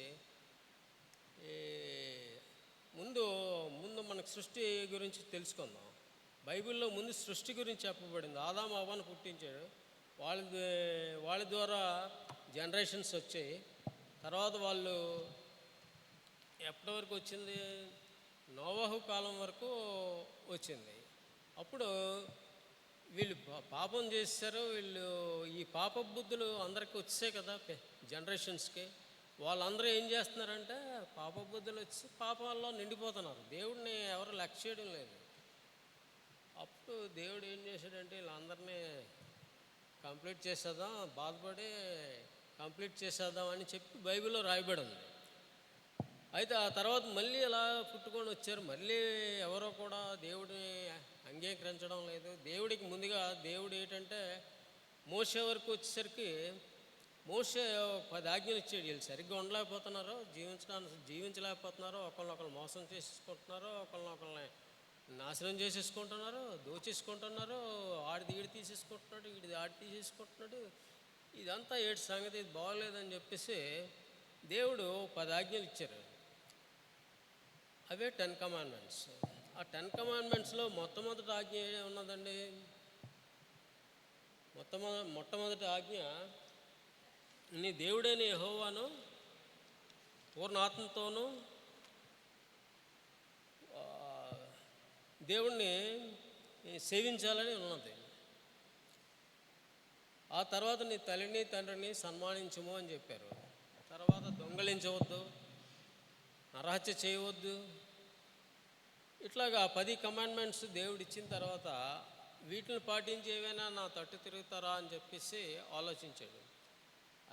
Speaker 7: ముందు మనకు సృష్టి గురించి తెలుసుకుందాం. బైబిల్లో ముందు సృష్టి గురించి చెప్పబడింది. ఆదాము అవ్వను పుట్టించాడు, వాళ్ళ ద్వారా జనరేషన్స్ వచ్చాయి. తర్వాత వాళ్ళు ఎప్పటి వరకు వచ్చింది? నోవహు కాలం వరకు వచ్చింది. అప్పుడు వీళ్ళు పాపం చేశారు. వీళ్ళు ఈ పాప బుద్ధులు అందరికీ వచ్చాయి కదా జనరేషన్స్కి. వాళ్ళందరూ ఏం చేస్తున్నారంటే పాప బుద్ధులు వచ్చి పాపాల్లో నిండిపోతున్నారు. దేవుడిని ఎవరు లక్ష్య చేయడం లేదు. అప్పుడు దేవుడు ఏం చేశాడంటే వీళ్ళందరినీ కంప్లీట్ చేసేద్దాం, బాధపడి కంప్లీట్ చేసేద్దాం అని చెప్పి బైబిల్లో రాయబడి ఉంది. అయితే ఆ తర్వాత మళ్ళీ అలా పుట్టుకొని వచ్చారు. మళ్ళీ ఎవరో కూడా దేవుడిని అంగీకరించడం లేదు. దేవుడికి ముందుగా దేవుడు ఏంటంటే మోసే వరకు వచ్చేసరికి మోసే 10 ఆజ్ఞలు ఇచ్చాడు. వీళ్ళు సరిగ్గా ఉండలేకపోతున్నారో, జీవించలేకపోతున్నారో, ఒకళ్ళనొకళ్ళు మోసం చేసుకుంటున్నారో, ఒకళ్ళనొకళ్ళని నాశనం చేసేసుకుంటున్నారు, దోచేసుకుంటున్నారు, ఆడిది ఈడు తీసేసుకుంటున్నాడు, ఈడిది ఆడి తీసేసుకుంటున్నాడు. ఇదంతా ఏడు సంగతి, ఇది బాగోలేదని చెప్పేసి దేవుడు 10 ఆజ్ఞలు ఇచ్చారు. అవే 10 కమాండ్మెంట్స్. ఆ 10 కమాండ్మెంట్స్లో మొట్టమొదటి ఆజ్ఞ ఉన్నదండి. మొట్టమొదటి ఆజ్ఞ, నీ దేవుడైన యెహోవాను పూర్ణ ఆత్మతోనూ దేవుణ్ణి సేవించాలని ఉన్నది. ఆ తర్వాత నీ తల్లిని తండ్రిని సన్మానించము అని చెప్పారు. తర్వాత దొంగలించవద్దు, నరహత్య చేయవద్దు. ఇట్లాగా 10 కమాండ్మెంట్స్ దేవుడు ఇచ్చిన తర్వాత వీటిని పాటించి ఏమైనా నా తట్టు తిరుగుతారా అని చెప్పేసి ఆలోచించాడు.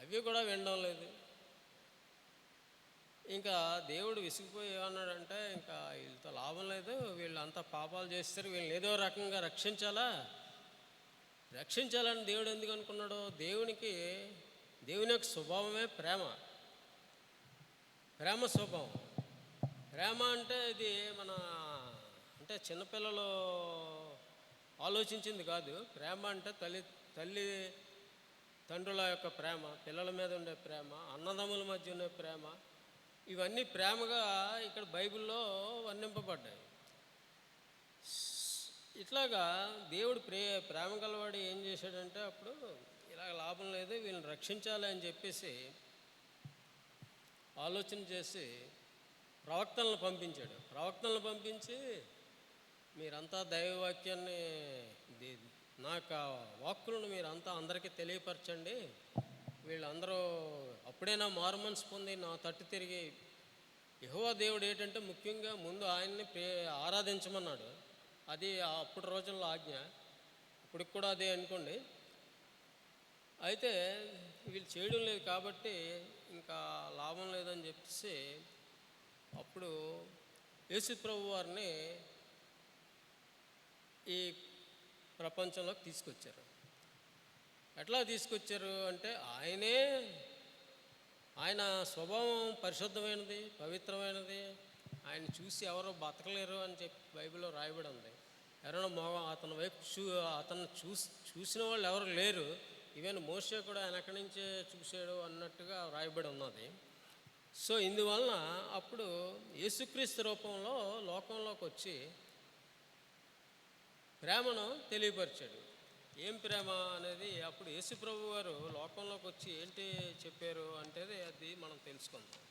Speaker 7: అవి కూడా వినడం లేదు. ఇంకా దేవుడు విసిగిపోయి ఏమన్నాడంటే ఇంకా వీళ్ళతో లాభం లేదు, వీళ్ళంతా పాపాలు చేస్తారు, వీళ్ళని ఏదో రకంగా రక్షించాలని దేవుడు ఎందుకు అనుకున్నాడు? దేవుని యొక్క స్వభావమే ప్రేమ స్వభావం. ప్రేమ అంటే ఇది అంటే చిన్నపిల్లలు ఆలోచించింది కాదు. ప్రేమ అంటే తల్లి తండ్రుల యొక్క ప్రేమ, పిల్లల మీద ఉండే ప్రేమ, అన్నదమ్ముల మధ్య ఉండే ప్రేమ, ఇవన్నీ ప్రేమగా ఇక్కడ బైబిల్లో వర్ణింపబడ్డాయి. ఇట్లాగా దేవుడు ప్రేమ గలవాడు ఏం చేశాడంటే అప్పుడు ఇలాగ లాభం లేదు, వీళ్ళని రక్షించాలి అని చెప్పేసి ఆలోచన చేసి ప్రవక్తలను పంపించాడు. ప్రవక్తలను పంపించి మీరంతా దైవవాక్యాన్ని, నాకు వాక్కులను మీరంతా అందరికీ తెలియపరచండి. వీళ్ళందరూ అప్పుడైనా మారుమనసు పొంది నా తట్టు తిరిగి, యెహోవా దేవుడు ఏంటంటే ముఖ్యంగా ముందు ఆయన్ని ఆరాధించమన్నాడు. అది అప్పుడు రోజుల్లో ఆజ్ఞ, ఇప్పటికి కూడా అదే అనుకోండి. అయితే వీళ్ళు చేయడం లేదు కాబట్టి ఇంకా లాభం లేదని చెప్పేసి అప్పుడు యేసు ప్రభు వారిని ఈ ప్రపంచంలోకి తీసుకొచ్చారు. ఎట్లా తీసుకొచ్చారు అంటే ఆయన స్వభావం పరిశుద్ధమైనది, పవిత్రమైనది. ఆయన చూసి ఎవరో బతకలేరు అని చెప్పి బైబిల్లో రాయబడి ఉంది. ఎవరైనా అతని వైపు అతను చూసిన వాళ్ళు ఎవరు లేరు. ఈవెన్ మోషే కూడా ఆయన ఎక్కడి నుంచే చూశాడు అన్నట్టుగా రాయబడి ఉన్నది. సో ఇందువలన అప్పుడు యేసుక్రీస్తు రూపంలో లోకంలోకి వచ్చి ప్రేమను తెలియపరిచాడు. ఏం ప్రేమ అనేది అప్పుడు యేసు ప్రభు వారు లోకంలోకి వచ్చి ఏంటి చెప్పారు అంటే అది మనం తెలుసుకుందాం.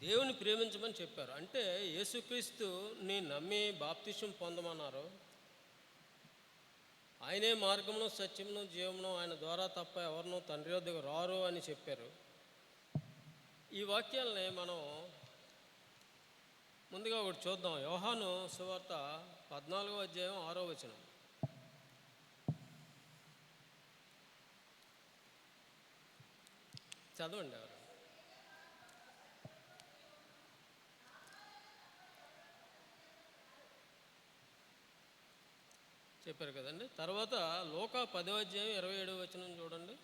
Speaker 7: దేవుని ప్రేమించమని చెప్పారు. అంటే యేసుక్రీస్తుని నమ్మి బాప్తిసం పొందమన్నారు. ఆయనే మార్గమును, సత్యమును, జీవమును, ఆయన ద్వారా తప్ప ఎవరినూ తండ్రి వద్దకు రారు అని చెప్పారు. ఈ వాక్యాలని మనం ముందుగా ఒకటి చూద్దాం. యోహాను సువార్త 14వ అధ్యాయం 6వ వచనం. చదవండి ఎవరు. చెప్పారు కదండి. తర్వాత లూకా 10వ అధ్యాయం 27వ వచనం చూడండి.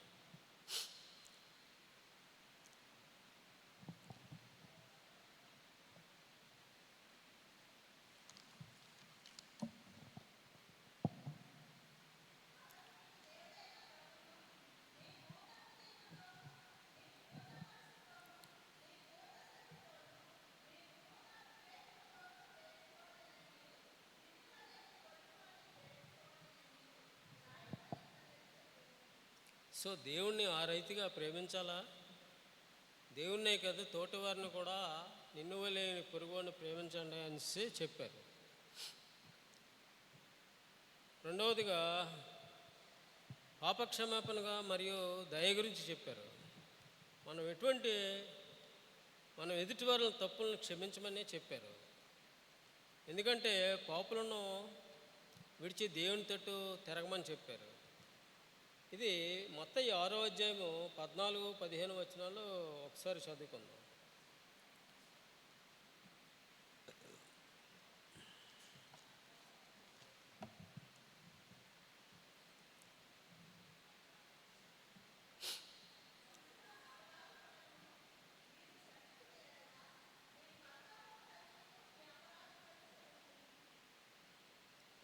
Speaker 7: సో దేవుణ్ణి ఆ రీతిగా ప్రేమించాలా? దేవుణ్ణే కదా, తోటి వారిని కూడా నిన్ను వలె పొరుగువాడిని ప్రేమించండి అనేసి చెప్పారు. రెండవదిగా పాపక్షమాపణగా మరియు దయ గురించి చెప్పారు. మనం ఎదుటి వారి తప్పులను క్షమించమని చెప్పారు. ఎందుకంటే పాపులను విడిచి దేవుని తట్టు తిరగమని చెప్పారు. ఇది మత్తయి 6వ అధ్యాయము 14-15 వచనాలు ఒకసారి చదువుకుందాం.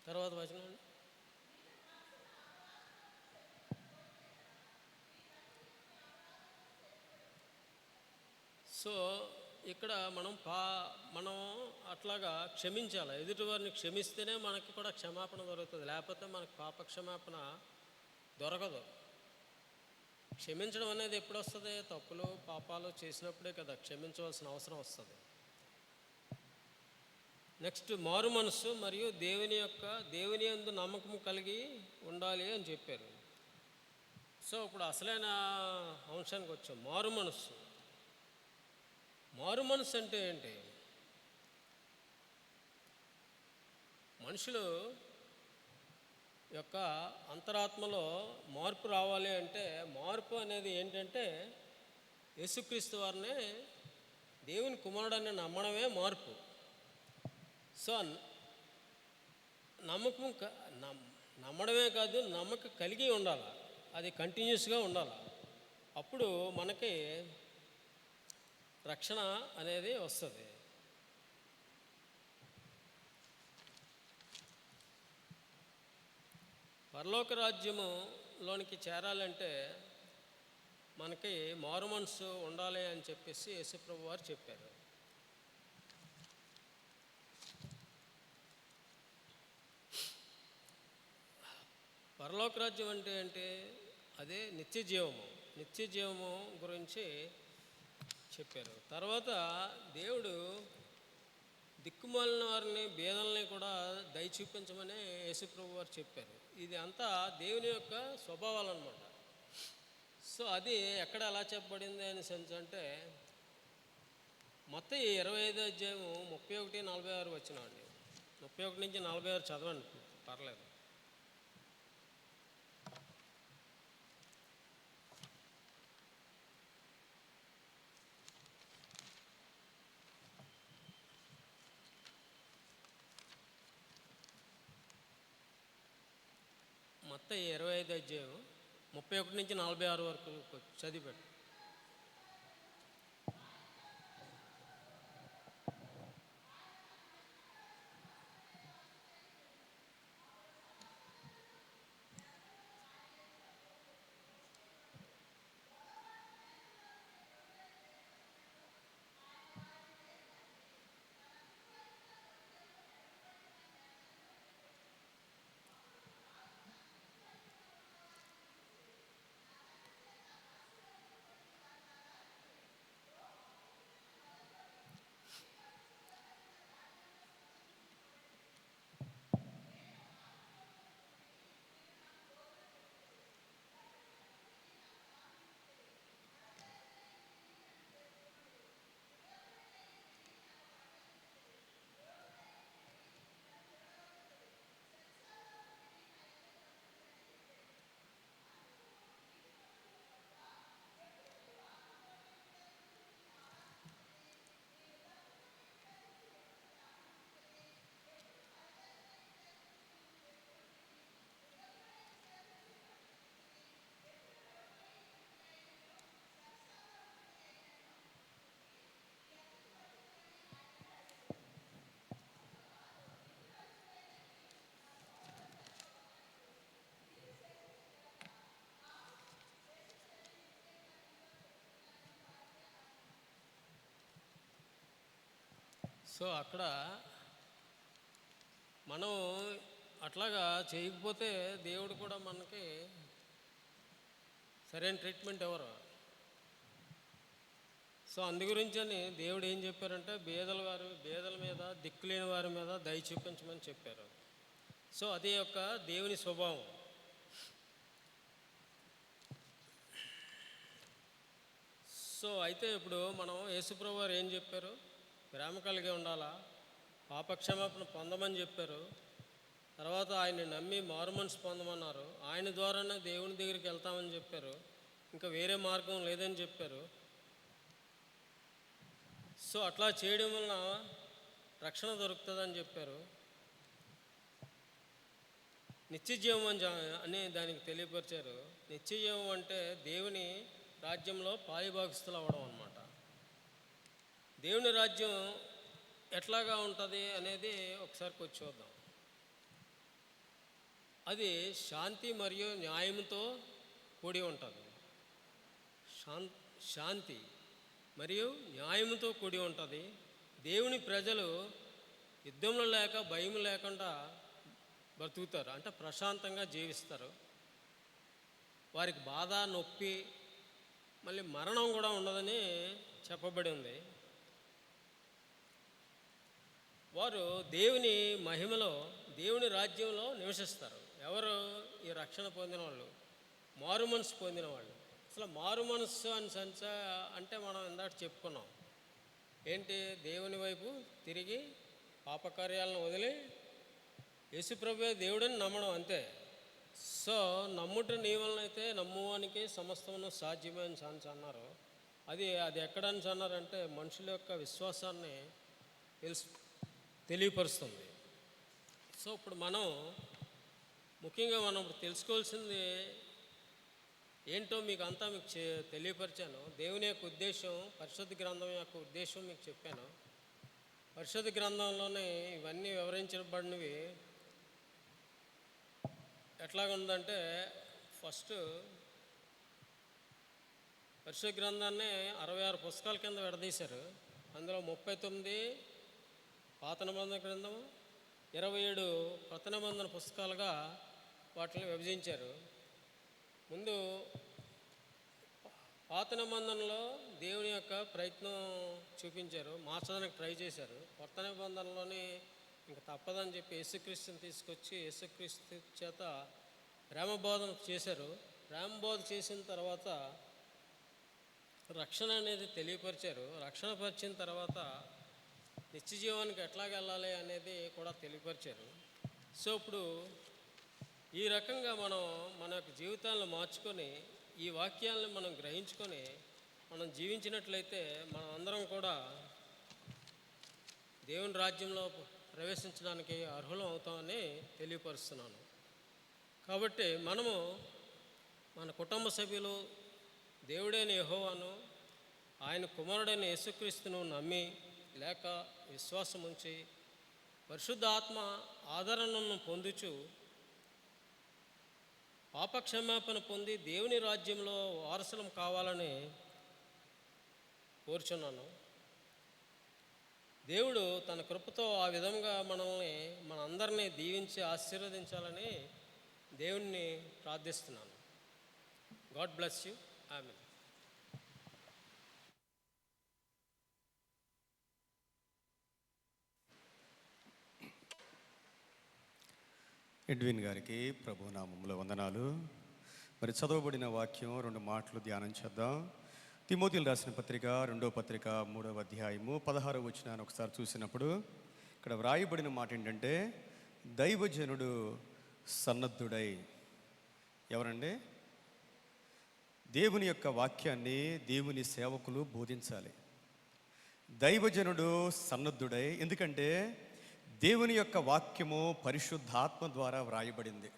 Speaker 7: తర్వాత వచనం అండి. సో ఇక్కడ మనం అట్లాగా క్షమించాలి. ఎదుటివారిని క్షమిస్తేనే మనకి కూడా క్షమాపణ దొరుకుతుంది. లేకపోతే మనకు పాప క్షమాపణ దొరకదు. క్షమించడం అనేది ఎప్పుడు వస్తుంది? తప్పులు పాపాలు చేసినప్పుడే కదా క్షమించవలసిన అవసరం వస్తుంది. నెక్స్ట్ మారు మనస్సు మరియు దేవుని యందు నమ్మకం కలిగి ఉండాలి అని చెప్పారు. సో ఇప్పుడు అసలైన అంశానికి వచ్చాం. మారు మనస్సు అంటే ఏంటి? మనుషులు యొక్క అంతరాత్మలో మార్పు రావాలి అంటే, మార్పు అనేది ఏంటంటే యేసుక్రీస్తు వారిని దేవుని కుమారుడని నమ్మడమే మార్పు. సో నమ్మడమే కాదు, నమ్మకం కలిగి ఉండాలి. అది కంటిన్యూస్గా ఉండాలి. అప్పుడు మనకి రక్షణ అనేది వస్తుంది. పరలోక రాజ్యములోనికి చేరాలంటే మనకి మారు మనసు ఉండాలి అని చెప్పేసి యేసుప్రభు వారు చెప్పారు. పరలోక రాజ్యం అంటే ఏంటి? అదే నిత్య జీవము గురించి చెప్పారు. తర్వాత దేవుడు దిక్కుమాలిన వారిని, బేదల్ని కూడా దయ చూపించమని యేసుప్రభు వారు చెప్పారు. ఇది అంతా దేవుని యొక్క స్వభావాలు అన్నమాట. సో అది ఎక్కడ ఎలా చెప్పబడింది అని సెన్స్ అంటే మత్తయి 25వ అధ్యాయము 31-46 వచ్చినామండి. 31 నుంచి 46 చదవండి, పర్లేదు. మత్తయి 25వ అధ్యాయం 31 నుంచి 46 వరకు చదివాడు. సో అక్కడ మనం అట్లాగా చేయకపోతే దేవుడు కూడా మనకి సరైన ట్రీట్మెంట్ ఎవరు. సో అందు గురించని దేవుడు ఏం చెప్పారంటే బేదల మీద, దిక్కులేని వారి మీద దయ చూపించమని చెప్పారు. సో అది యొక్క దేవుని స్వభావం. సో అయితే ఇప్పుడు మనం యేసుప్రభు వారు ఏం చెప్పారు? ప్రేమ కలిగి ఉండాలా, పాపక్షమాపణ పొందమని చెప్పారు. తర్వాత ఆయన్ని నమ్మి మారుమనసు పొందమన్నారు. ఆయన ద్వారానే దేవుని దగ్గరికి వెళ్తామని చెప్పారు. ఇంకా వేరే మార్గం లేదని చెప్పారు. సో అట్లా చేయడం వలన రక్షణ దొరుకుతుందని చెప్పారు. నిత్యజీవం అని దానికి తెలియపరిచారు. నిత్యజీవం అంటే దేవుని రాజ్యంలో పాలిభాగస్తులు అవ్వడం అన్నమాట. దేవుని రాజ్యం ఎట్లాగా ఉంటుంది అనేది ఒకసారి కొంచెం చూద్దాం. అది శాంతి మరియు న్యాయంతో కూడి ఉంటుంది. శాంతి మరియు న్యాయంతో కూడి ఉంటుంది. దేవుని ప్రజలు యుద్ధంలో లేక భయం లేకుండా బ్రతుకుతారు, అంటే ప్రశాంతంగా జీవిస్తారు. వారికి బాధ, నొప్పి, మళ్ళీ మరణం కూడా ఉండదని చెప్పబడి ఉంది. వారు దేవుని మహిమలో, దేవుని రాజ్యంలో నివసిస్తారు. ఎవరు? ఈ రక్షణ పొందిన వాళ్ళు, మారు మనసు పొందిన వాళ్ళు. అసలు మారు మనస్సు అంటే మనం ఇందాక చెప్పుకున్నాం ఏంటి? దేవుని వైపు తిరిగి పాపకార్యాలను వదిలి యేసుప్రభువే దేవుడని నమ్మడం, అంతే. సో నమ్ముట నీ వలన అయితే నమ్మువానికి సమస్తమును సాధ్యమే అని అన్నారు. అది ఎక్కడని అన్నారంటే మనుషుల యొక్క విశ్వాసాన్ని తెలియపరుస్తుంది. సో ఇప్పుడు మనం ముఖ్యంగా మనం తెలుసుకోవాల్సింది ఏంటో మీకు తెలియపరిచాను. దేవుని యొక్క ఉద్దేశం, పరిశుద్ధ గ్రంథం యొక్క ఉద్దేశం మీకు చెప్పాను. పరిశుద్ధ గ్రంథంలోనే ఇవన్నీ వివరించబడినవి. ఎట్లాగుందంటే ఫస్ట్ పరిశుద్ధ గ్రంథాన్ని 66 పుస్తకాల కింద విడదీశారు. అందులో 39 పాత నిబంధన గ్రంథం, 27 కొత్త నిబంధన పుస్తకాలుగా వాటిని విభజించారు. ముందు పాత నిబంధనలో దేవుని యొక్క ప్రయత్నం చూపించారు, మార్చడానికి ట్రై చేశారు. కొత్త నిబంధనలోని ఇంకా తప్పదని చెప్పి యేసుక్రీస్తుని తీసుకొచ్చి యేసుక్రీస్తు చేత ప్రేమబోధన చేశారు. ప్రేమబోధ చేసిన తర్వాత రక్షణ అనేది తెలియపరిచారు. రక్షణ పరిచిన తర్వాత నిత్యజీవానికి ఎట్లాగ వెళ్ళాలి అనేది కూడా తెలియపరిచారు. సో ఇప్పుడు ఈ రకంగా మనం మన యొక్క జీవితాలను మార్చుకొని ఈ వాక్యాలను మనం గ్రహించుకొని మనం జీవించినట్లయితే మనం అందరం కూడా దేవుని రాజ్యంలో ప్రవేశించడానికి అర్హులం అవుతామని తెలియపరుస్తున్నాను. కాబట్టి మనము మన కుటుంబ సభ్యులు దేవుడైన యెహోవాను, ఆయన కుమారుడైన యేసుక్రీస్తును నమ్మి లేక విశ్వాసం ఉంచి పరిశుద్ధ ఆత్మ ఆదరణను పొందుచు పాపక్షమాపణ పొంది దేవుని రాజ్యంలో వారసులం కావాలని కోరుచున్నాను. దేవుడు తన కృపతో ఆ విధంగా మనందరినీ దీవించి ఆశీర్వదించాలని దేవుణ్ణి ప్రార్థిస్తున్నాను. God bless you. Amen.
Speaker 1: Edwin గారికి ప్రభునామములో వందనాలు. మరి చదవబడిన వాక్యం 2 మాటలు ధ్యానం చేద్దాం. తిమోతిలు రాసిన పత్రిక 2వ పత్రిక 3వ అధ్యాయము 16వ వచనాన్ని ఒకసారి చూసినప్పుడు ఇక్కడ వ్రాయబడిన మాట ఏంటంటే, దైవజనుడు సన్నద్ధుడై. ఎవరండి? దేవుని యొక్క వాక్యాన్ని దేవుని సేవకులు బోధించాలి. దైవజనుడు సన్నద్ధుడై, ఎందుకంటే దేవుని యొక్క వాక్యము పరిశుద్ధాత్మ ద్వారా వ్రాయబడింది.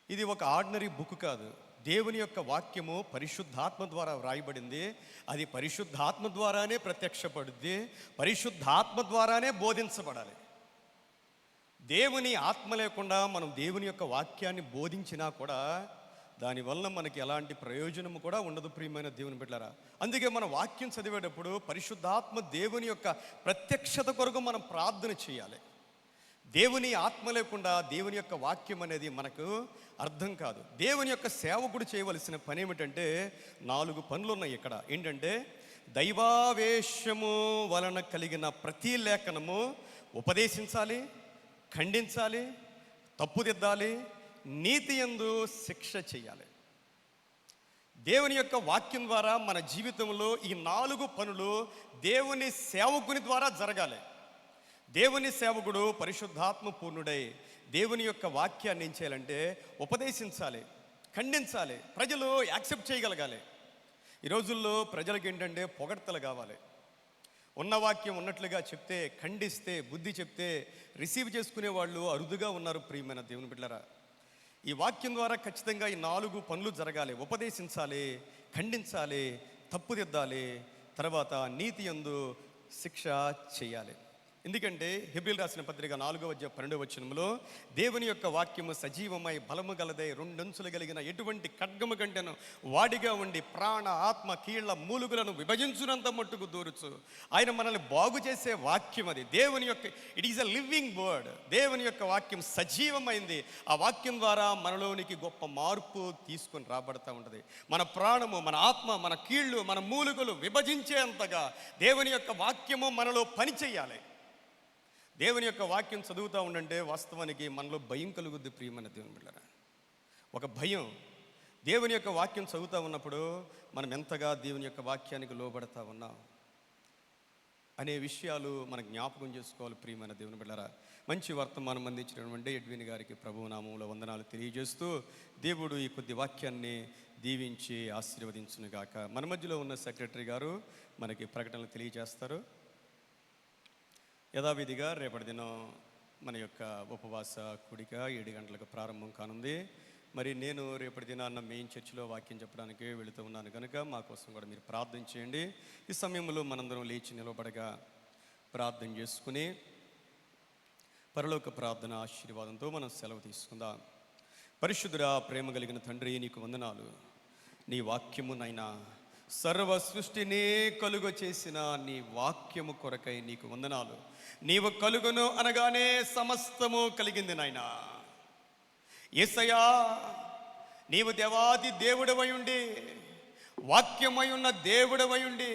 Speaker 1: ఇది ఒక ఆర్డినరీ బుక్ కాదు. దేవుని యొక్క వాక్యము పరిశుద్ధాత్మ ద్వారా వ్రాయబడింది. అది పరిశుద్ధాత్మ ద్వారానే ప్రత్యక్షపడుద్ది, పరిశుద్ధాత్మ ద్వారానే బోధించబడాలి. దేవుని ఆత్మ లేకుండా మనం దేవుని యొక్క వాక్యాన్ని బోధించినా కూడా దానివల్ల మనకి ఎలాంటి ప్రయోజనము కూడా ఉండదు. ప్రియమైన దేవుని బిడ్డలారా, అందుకే మన వాక్యం చదివేటప్పుడు పరిశుద్ధాత్మ దేవుని యొక్క ప్రత్యక్షత కొరకు మనం ప్రార్థన చేయాలి. దేవుని ఆత్మ లేకుండా దేవుని యొక్క వాక్యం అనేది మనకు అర్థం కాదు. దేవుని యొక్క సేవకుడు చేయవలసిన పని ఏమిటంటే 4 పనులు ఉన్నాయి ఇక్కడ. ఏంటంటే, దైవావేశము వలన కలిగిన ప్రతి లేఖనము ఉపదేశించాలి, ఖండించాలి, తప్పుదిద్దాలి, నీతి యందు శిక్ష చేయాలి. దేవుని యొక్క వాక్యం ద్వారా మన జీవితంలో ఈ 4 పనులు దేవుని సేవకుని ద్వారా జరగాలి. దేవుని సేవకుడు పరిశుద్ధాత్మ పూర్ణుడై దేవుని యొక్క వాక్యాన్ని ఏం చేయాలంటే ఉపదేశించాలి, ఖండించాలి, ప్రజలు యాక్సెప్ట్ చేయగలగాలి. ఈ రోజుల్లో ప్రజలకు ఏంటంటే పొగడ్తలు కావాలి. ఉన్న వాక్యం ఉన్నట్లుగా చెప్తే, ఖండిస్తే, బుద్ధి చెప్తే రిసీవ్ చేసుకునే వాళ్ళు అరుదుగా ఉన్నారు. ప్రియమైన దేవుని బిడ్డలారా, ఈ వాక్యం ద్వారా ఖచ్చితంగా ఈ 4 పనులు జరగాలి. ఉపదేశించాలి, ఖండించాలి, తప్పుదిద్దాలి, తర్వాత నీతి యందు శిక్ష చేయాలి. ఎందుకంటే హెబ్రీయులకు రాసిన పత్రిక 4:12 దేవుని యొక్క వాక్యము సజీవమై బలము గలదై 2 అంచులు కలిగిన ఎటువంటి ఖడ్గము కంటెను వాడిగా ఉండి ప్రాణ ఆత్మ కీళ్ల మూలుగులను విభజించునంత మట్టుకు దూరుచు. ఆయన మనల్ని బాగు చేసే వాక్యం అది. దేవుని యొక్క it is a living word. దేవుని యొక్క వాక్యం సజీవమైంది. ఆ వాక్యం ద్వారా మనలోనికి గొప్ప మార్పు తీసుకొని రాబడతా ఉంటుంది. మన ప్రాణము, మన ఆత్మ, మన కీళ్ళు, మన మూలుగులు విభజించేంతగా దేవుని యొక్క వాక్యము మనలో పనిచేయాలి. దేవుని యొక్క వాక్యం చదువుతూ ఉండంటే వాస్తవానికి మనలో భయం కలుగుద్ది. ప్రియమైన దేవుని బిడ్డలారా, ఒక భయం. దేవుని యొక్క వాక్యం చదువుతూ ఉన్నప్పుడు మనం ఎంతగా దేవుని యొక్క వాక్యానికి లోబడతా ఉన్నాం అనే విషయాలు మనం జ్ఞాపకం చేసుకోవాలి. ప్రియమైన దేవుని బిడ్డలారా, మంచి వర్తమానం అందించినటువంటి ఎడ్విన్ గారికి ప్రభువు నామములో వందనాలు తెలియజేస్తూ దేవుడు ఈ కొద్ది వాక్యాన్ని దీవించి ఆశీర్వదించునుగాక. మన మధ్యలో ఉన్న సెక్రటరీ గారు మనకి ప్రకటనలు తెలియజేస్తారు. యథావిధిగా రేపటి దినం మన యొక్క ఉపవాస కూడిక 7 గంటలకు ప్రారంభం కానుంది. మరి నేను రేపటి దినాన్న మెయిన్ చర్చిలో వాక్యం చెప్పడానికి వెళుతూ ఉన్నాను కనుక మా కోసం కూడా మీరు ప్రార్థన చేయండి. ఈ సమయంలో మనందరం లేచి నిలబడగా ప్రార్థన చేసుకుని పరలోక ప్రార్థన ఆశీర్వాదంతో మనం సెలవు తీసుకుందాం. పరిశుద్ధుడా, ప్రేమ కలిగిన తండ్రి, నీకు వందనాలు. నీ వాక్యము నైనా సర్వ సృష్టిని కలుగ చేసిన నీ వాక్యము కొరకై నీకు వందనాలు. నీవు కలుగును అనగానే సమస్తము కలిగింది నాయనా. యేసయ్యా, నీవు దేవాది దేవుడవై ఉండి, వాక్యమై ఉన్న దేవుడవై ఉండి,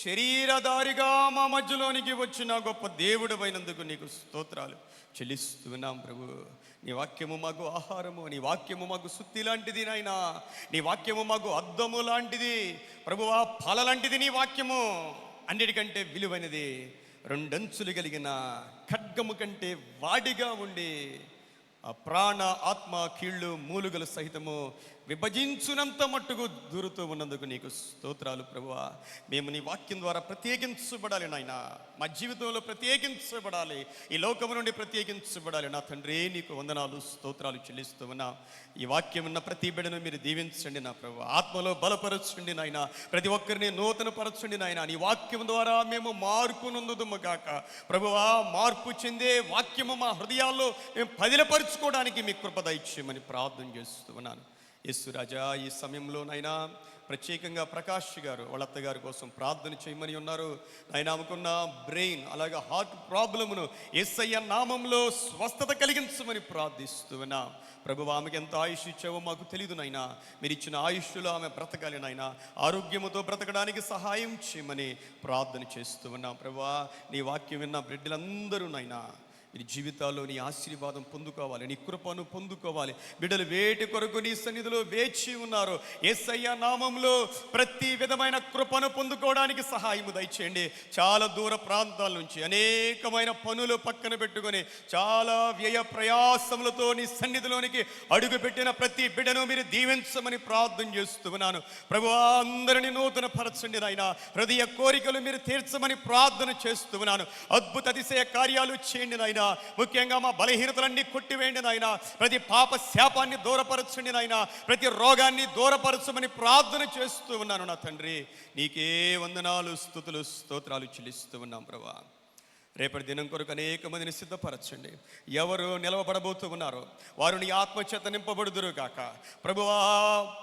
Speaker 1: శరీరధారిగా మా మధ్యలోనికి వచ్చిన గొప్ప దేవుడవైనందుకు నీకు స్తోత్రాలు చెల్లిస్తున్నాం ప్రభు. నీ వాక్యము మాకు ఆహారము, నీ వాక్యము మాకు సుత్తి లాంటిది నాయనా. నీ వాక్యము మాకు అద్దము లాంటిది ప్రభువా, ఫల లాంటిది నీ వాక్యము. అన్నిటికంటే విలువైనది, 2 అంచులు కలిగిన ఖడ్గము కంటే వాడిగా ఉండి ఆ ప్రాణ ఆత్మ కీళ్ళు మూలుగలు సహితము విభజించునంత మట్టుకు దూరుతూ ఉన్నందుకు నీకు స్తోత్రాలు ప్రభువా. మేము నీ వాక్యం ద్వారా ప్రత్యేకించబడాలి నాయన. మా జీవితంలో ప్రత్యేకించబడాలి, ఈ లోకము నుండి ప్రత్యేకించబడాలి. నా తండ్రి, నీకు వందనాలు స్తోత్రాలు చెల్లిస్తూ ఉన్నా. ఈ వాక్యం ఉన్న ప్రతి బిడ్డను మీరు దీవించండి నా ప్రభువా. ఆత్మలో బలపరచండి నాయన. ప్రతి ఒక్కరిని నూతన పరచండి నాయన. నీ వాక్యం ద్వారా మేము మార్పు నొందుదుము గాక ప్రభువా. మార్పు చెందే వాక్యము మా హృదయాల్లో మేము పదిలపరుచుకోవడానికి మీ కృప దయచేయమని ప్రార్థన చేస్తూ ఉన్నాను. యేసురాజా, ఈ సమయంలోనైనా ప్రత్యేకంగా ప్రకాష్ గారు వాళ్ళ అత్తగారి కోసం ప్రార్థన చేయమని ఉన్నారు. ఆయన ఆమెకున్న బ్రెయిన్ అలాగే హార్ట్ ప్రాబ్లమును యేసయ్య నామంలో స్వస్థత కలిగించమని ప్రార్థిస్తూ ఉన్నా. ప్రభువా, ఆమెకి ఎంత ఆయుష్ ఇచ్చావో మాకు తెలియదు నాయనా. మీరు ఇచ్చిన ఆయుష్లో ఆమె బ్రతకాలి నాయనా. ఆరోగ్యముతో బ్రతకడానికి సహాయం చేయమని ప్రార్థన చేస్తూ ఉన్నాం. ప్రభువా, నీ వాక్యం విన్న బిడ్డలందరూ నాయనా మీ జీవితాల్లో నీ ఆశీర్వాదం పొందుకోవాలి, నీ కృపను పొందుకోవాలి. బిడ్డలు వేటి కొరకు నీ సన్నిధిలో వేచి ఉన్నారు. యేసయ్య నామంలో ప్రతి విధమైన కృపను పొందుకోవడానికి సహాయము దయచేయండి. చాలా దూర ప్రాంతాల నుంచి అనేకమైన పనులు పక్కన పెట్టుకొని చాలా వ్యయ ప్రయాసములతో నీ సన్నిధిలోనికి అడుగుపెట్టిన ప్రతి బిడ్డను మీరు దీవించమని ప్రార్థన చేస్తున్నాను. ప్రభువా, అందరినీ నూతన పరచండి నాయన. హృదయ కోరికలు మీరు తీర్చమని ప్రార్థన చేస్తున్నాను. అద్భుత అతిశయ కార్యాలు చేయండి నాయన. ముఖ్యంగా మా బలహీనతలన్నీ కొట్టివేయండి నాయన. ప్రతి పాప శాపాన్ని దూరపరచండి నాయన. ప్రతి రోగాన్ని దూరపరచమని ప్రార్థన చేస్తూ ఉన్నాను నా తండ్రి. నీకే వందనాలు, స్తుతులు, స్తోత్రాలు చెల్లిస్తూ ఉన్నాం ప్రభా. రేపటి దినం కొరకు అనేక మందిని సిద్ధపరచండి. ఎవరు నిలవబడబోతూ ఉన్నారో వారు నీ ఆత్మచేత నింపబడుదురు కాక ప్రభువా.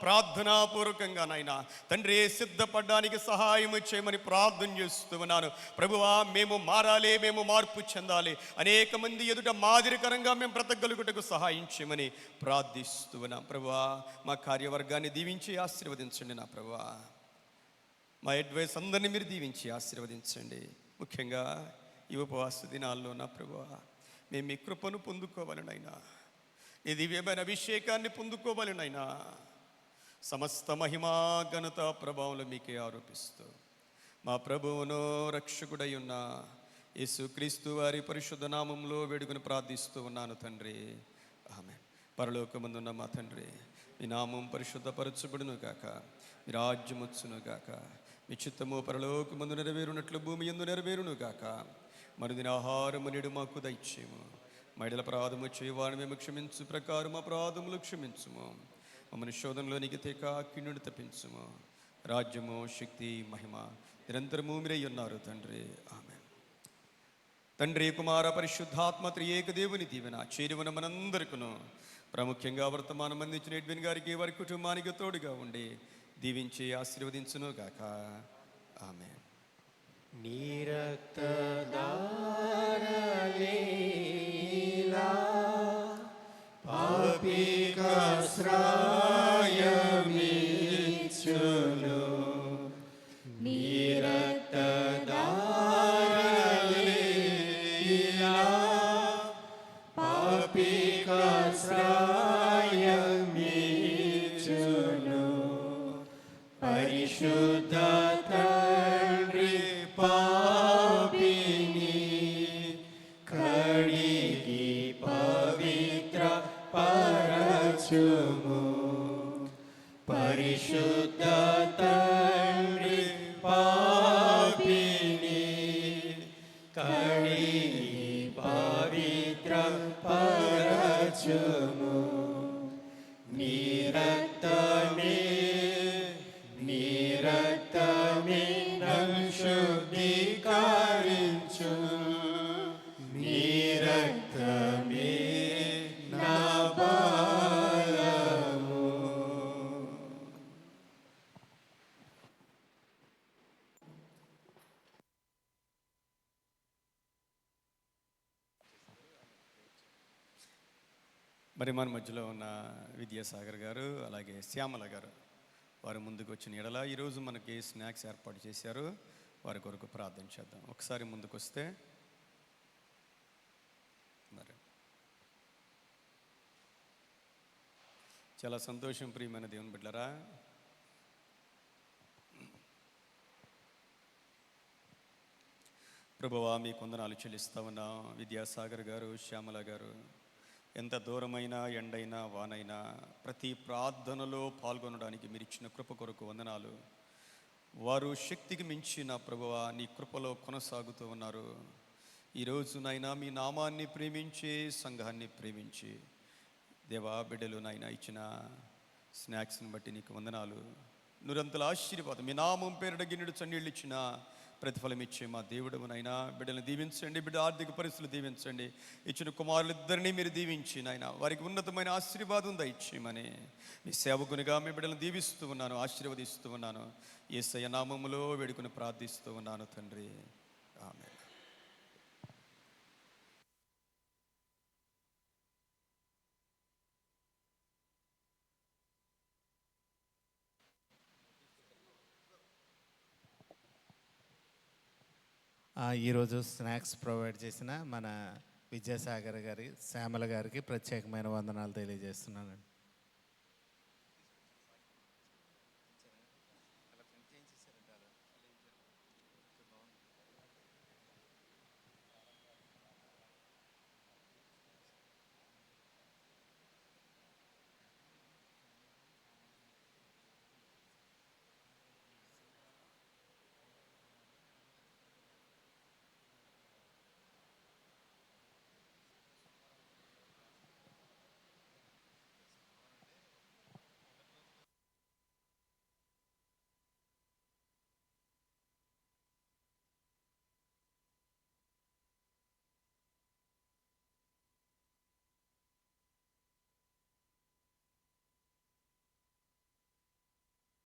Speaker 1: ప్రార్థనాపూర్వకంగా నాయన తండ్రి సిద్ధపడడానికి సహాయం చేయమని ప్రార్థన చేస్తూ ఉన్నాను ప్రభువా. మేము మారాలి, మేము మార్పు చెందాలి. అనేక మంది ఎదుట మాదిరికరంగా మేము బ్రతకగలుగుటకు సహాయం చేయమని ప్రార్థిస్తూ ఉన్నాం ప్రభువా. మా కార్యవర్గాన్ని దీవించి ఆశీర్వదించండి నా ప్రభువా. మా అడ్వైస్ అందరినీ మీరు దీవించి ఆశీర్వదించండి. ముఖ్యంగా ఈ ఉపవాస దినాల్లో నా ప్రభువా, మేము మీ కృపను పొందుకోవాలనైనా. నీ దివ్యమైన అభిషేకాన్ని పొందుకోవాలి నాయనా. సమస్త మహిమా ఘనత ప్రభావాలు మీకే ఆరోపిస్తూ మా ప్రభువును రక్షకుడై ఉన్న యేసుక్రీస్తు వారి పరిశుద్ధ నామంలో వేడుకొని ప్రార్థిస్తూ ఉన్నాను తండ్రి, ఆమేన్. పరలోకమందున్న మా తండ్రి, మీ నామం పరిశుద్ధపరచబడును గాక, మీ రాజ్యం వచ్చును గాక, మీ చిత్తము పరలోకమందు నెరవేరునట్లు భూమి యందు నెరవేరును గాక. మరుదిన ఆహారము నేడు మాకు దయచేయము, మైడల అపరాధము చేయవారిని మేము క్షమించు ప్రకారం అపరాధములు క్షమించుము. మమ్మల్ని శోధనలోనికి తేక కిన్నుడు తప్పించుము. రాజ్యము, శక్తి, మహిమ నిరంతరము మీరై ఉన్నారు తండ్రి, ఆమేన్. తండ్రి, కుమార, పరిశుద్ధాత్మ త్రియేక దేవుని దీవెన చేరువన మనందరికను, ప్రాముఖ్యంగా వర్తమానం అందించిన ఎడ్విన్ గారికి, వారి కుటుంబానికి తోడుగా ఉండి దీవించి ఆశీర్వదించును గాక, ఆమేన్. మరి మన మధ్యలో ఉన్న విద్యాసాగర్ గారు, అలాగే శ్యామల గారు, వారు ముందుకు వచ్చిన ఎడల ఈరోజు మనకి స్నాక్స్ ఏర్పాటు చేశారు. వారి కొరకు ప్రార్థన చేద్దాం. ఒకసారి ముందుకు వస్తే. మరి చాలా సంతోషం ప్రియమైన దేవుని బిడ్డలారా. ప్రభువా, మీ వందనాలు చెల్లిస్తా ఉన్నాం. విద్యాసాగర్ గారు, శ్యామల గారు ఎంత దూరమైనా, ఎండైనా, వానైనా ప్రతి ప్రార్థనలో పాల్గొనడానికి మీరు ఇచ్చిన కృప కొరకు వందనాలు. వారు శక్తికి మించిన ప్రభువా నీ కృపలో కొనసాగుతూ ఉన్నారు. ఈరోజు నాయనా మీ నామాన్ని ప్రేమించి, సంఘాన్ని ప్రేమించి దేవా బిడ్డలు నాయనా ఇచ్చిన స్నాక్స్ని బట్టి నీకు వందనాలు. నూరంతల ఆశీర్వాదం. మీ నామం పేరిట గిన్నెడు చన్నీళ్ళు ఇచ్చిన ప్రతిఫలం ఇచ్చే మా దేవుడు నాయనా బిడ్డలను దీవించండి. బిడ్డ ఆర్థిక పరిస్థితులు దీవించండి. ఇచ్చిన కుమారులిద్దరినీ మీరు దీవించి నాయన వారికి ఉన్నతమైన ఆశీర్వాదం దయచేయమని మీ సేవకునిగా మీ బిడ్డలను దీవిస్తూ ఉన్నాను, ఆశీర్వదిస్తూ ఉన్నాను. యేసయ్య నామములో వేడుకొని ప్రార్థిస్తూ ఉన్నాను తండ్రి, ఆమేన్.
Speaker 8: ఈరోజు స్నాక్స్ ప్రొవైడ్ చేసిన మన విద్యాసాగర్ గారి, శ్యామల గారికి ప్రత్యేకమైన వందనాలు తెలియజేస్తున్నానండి.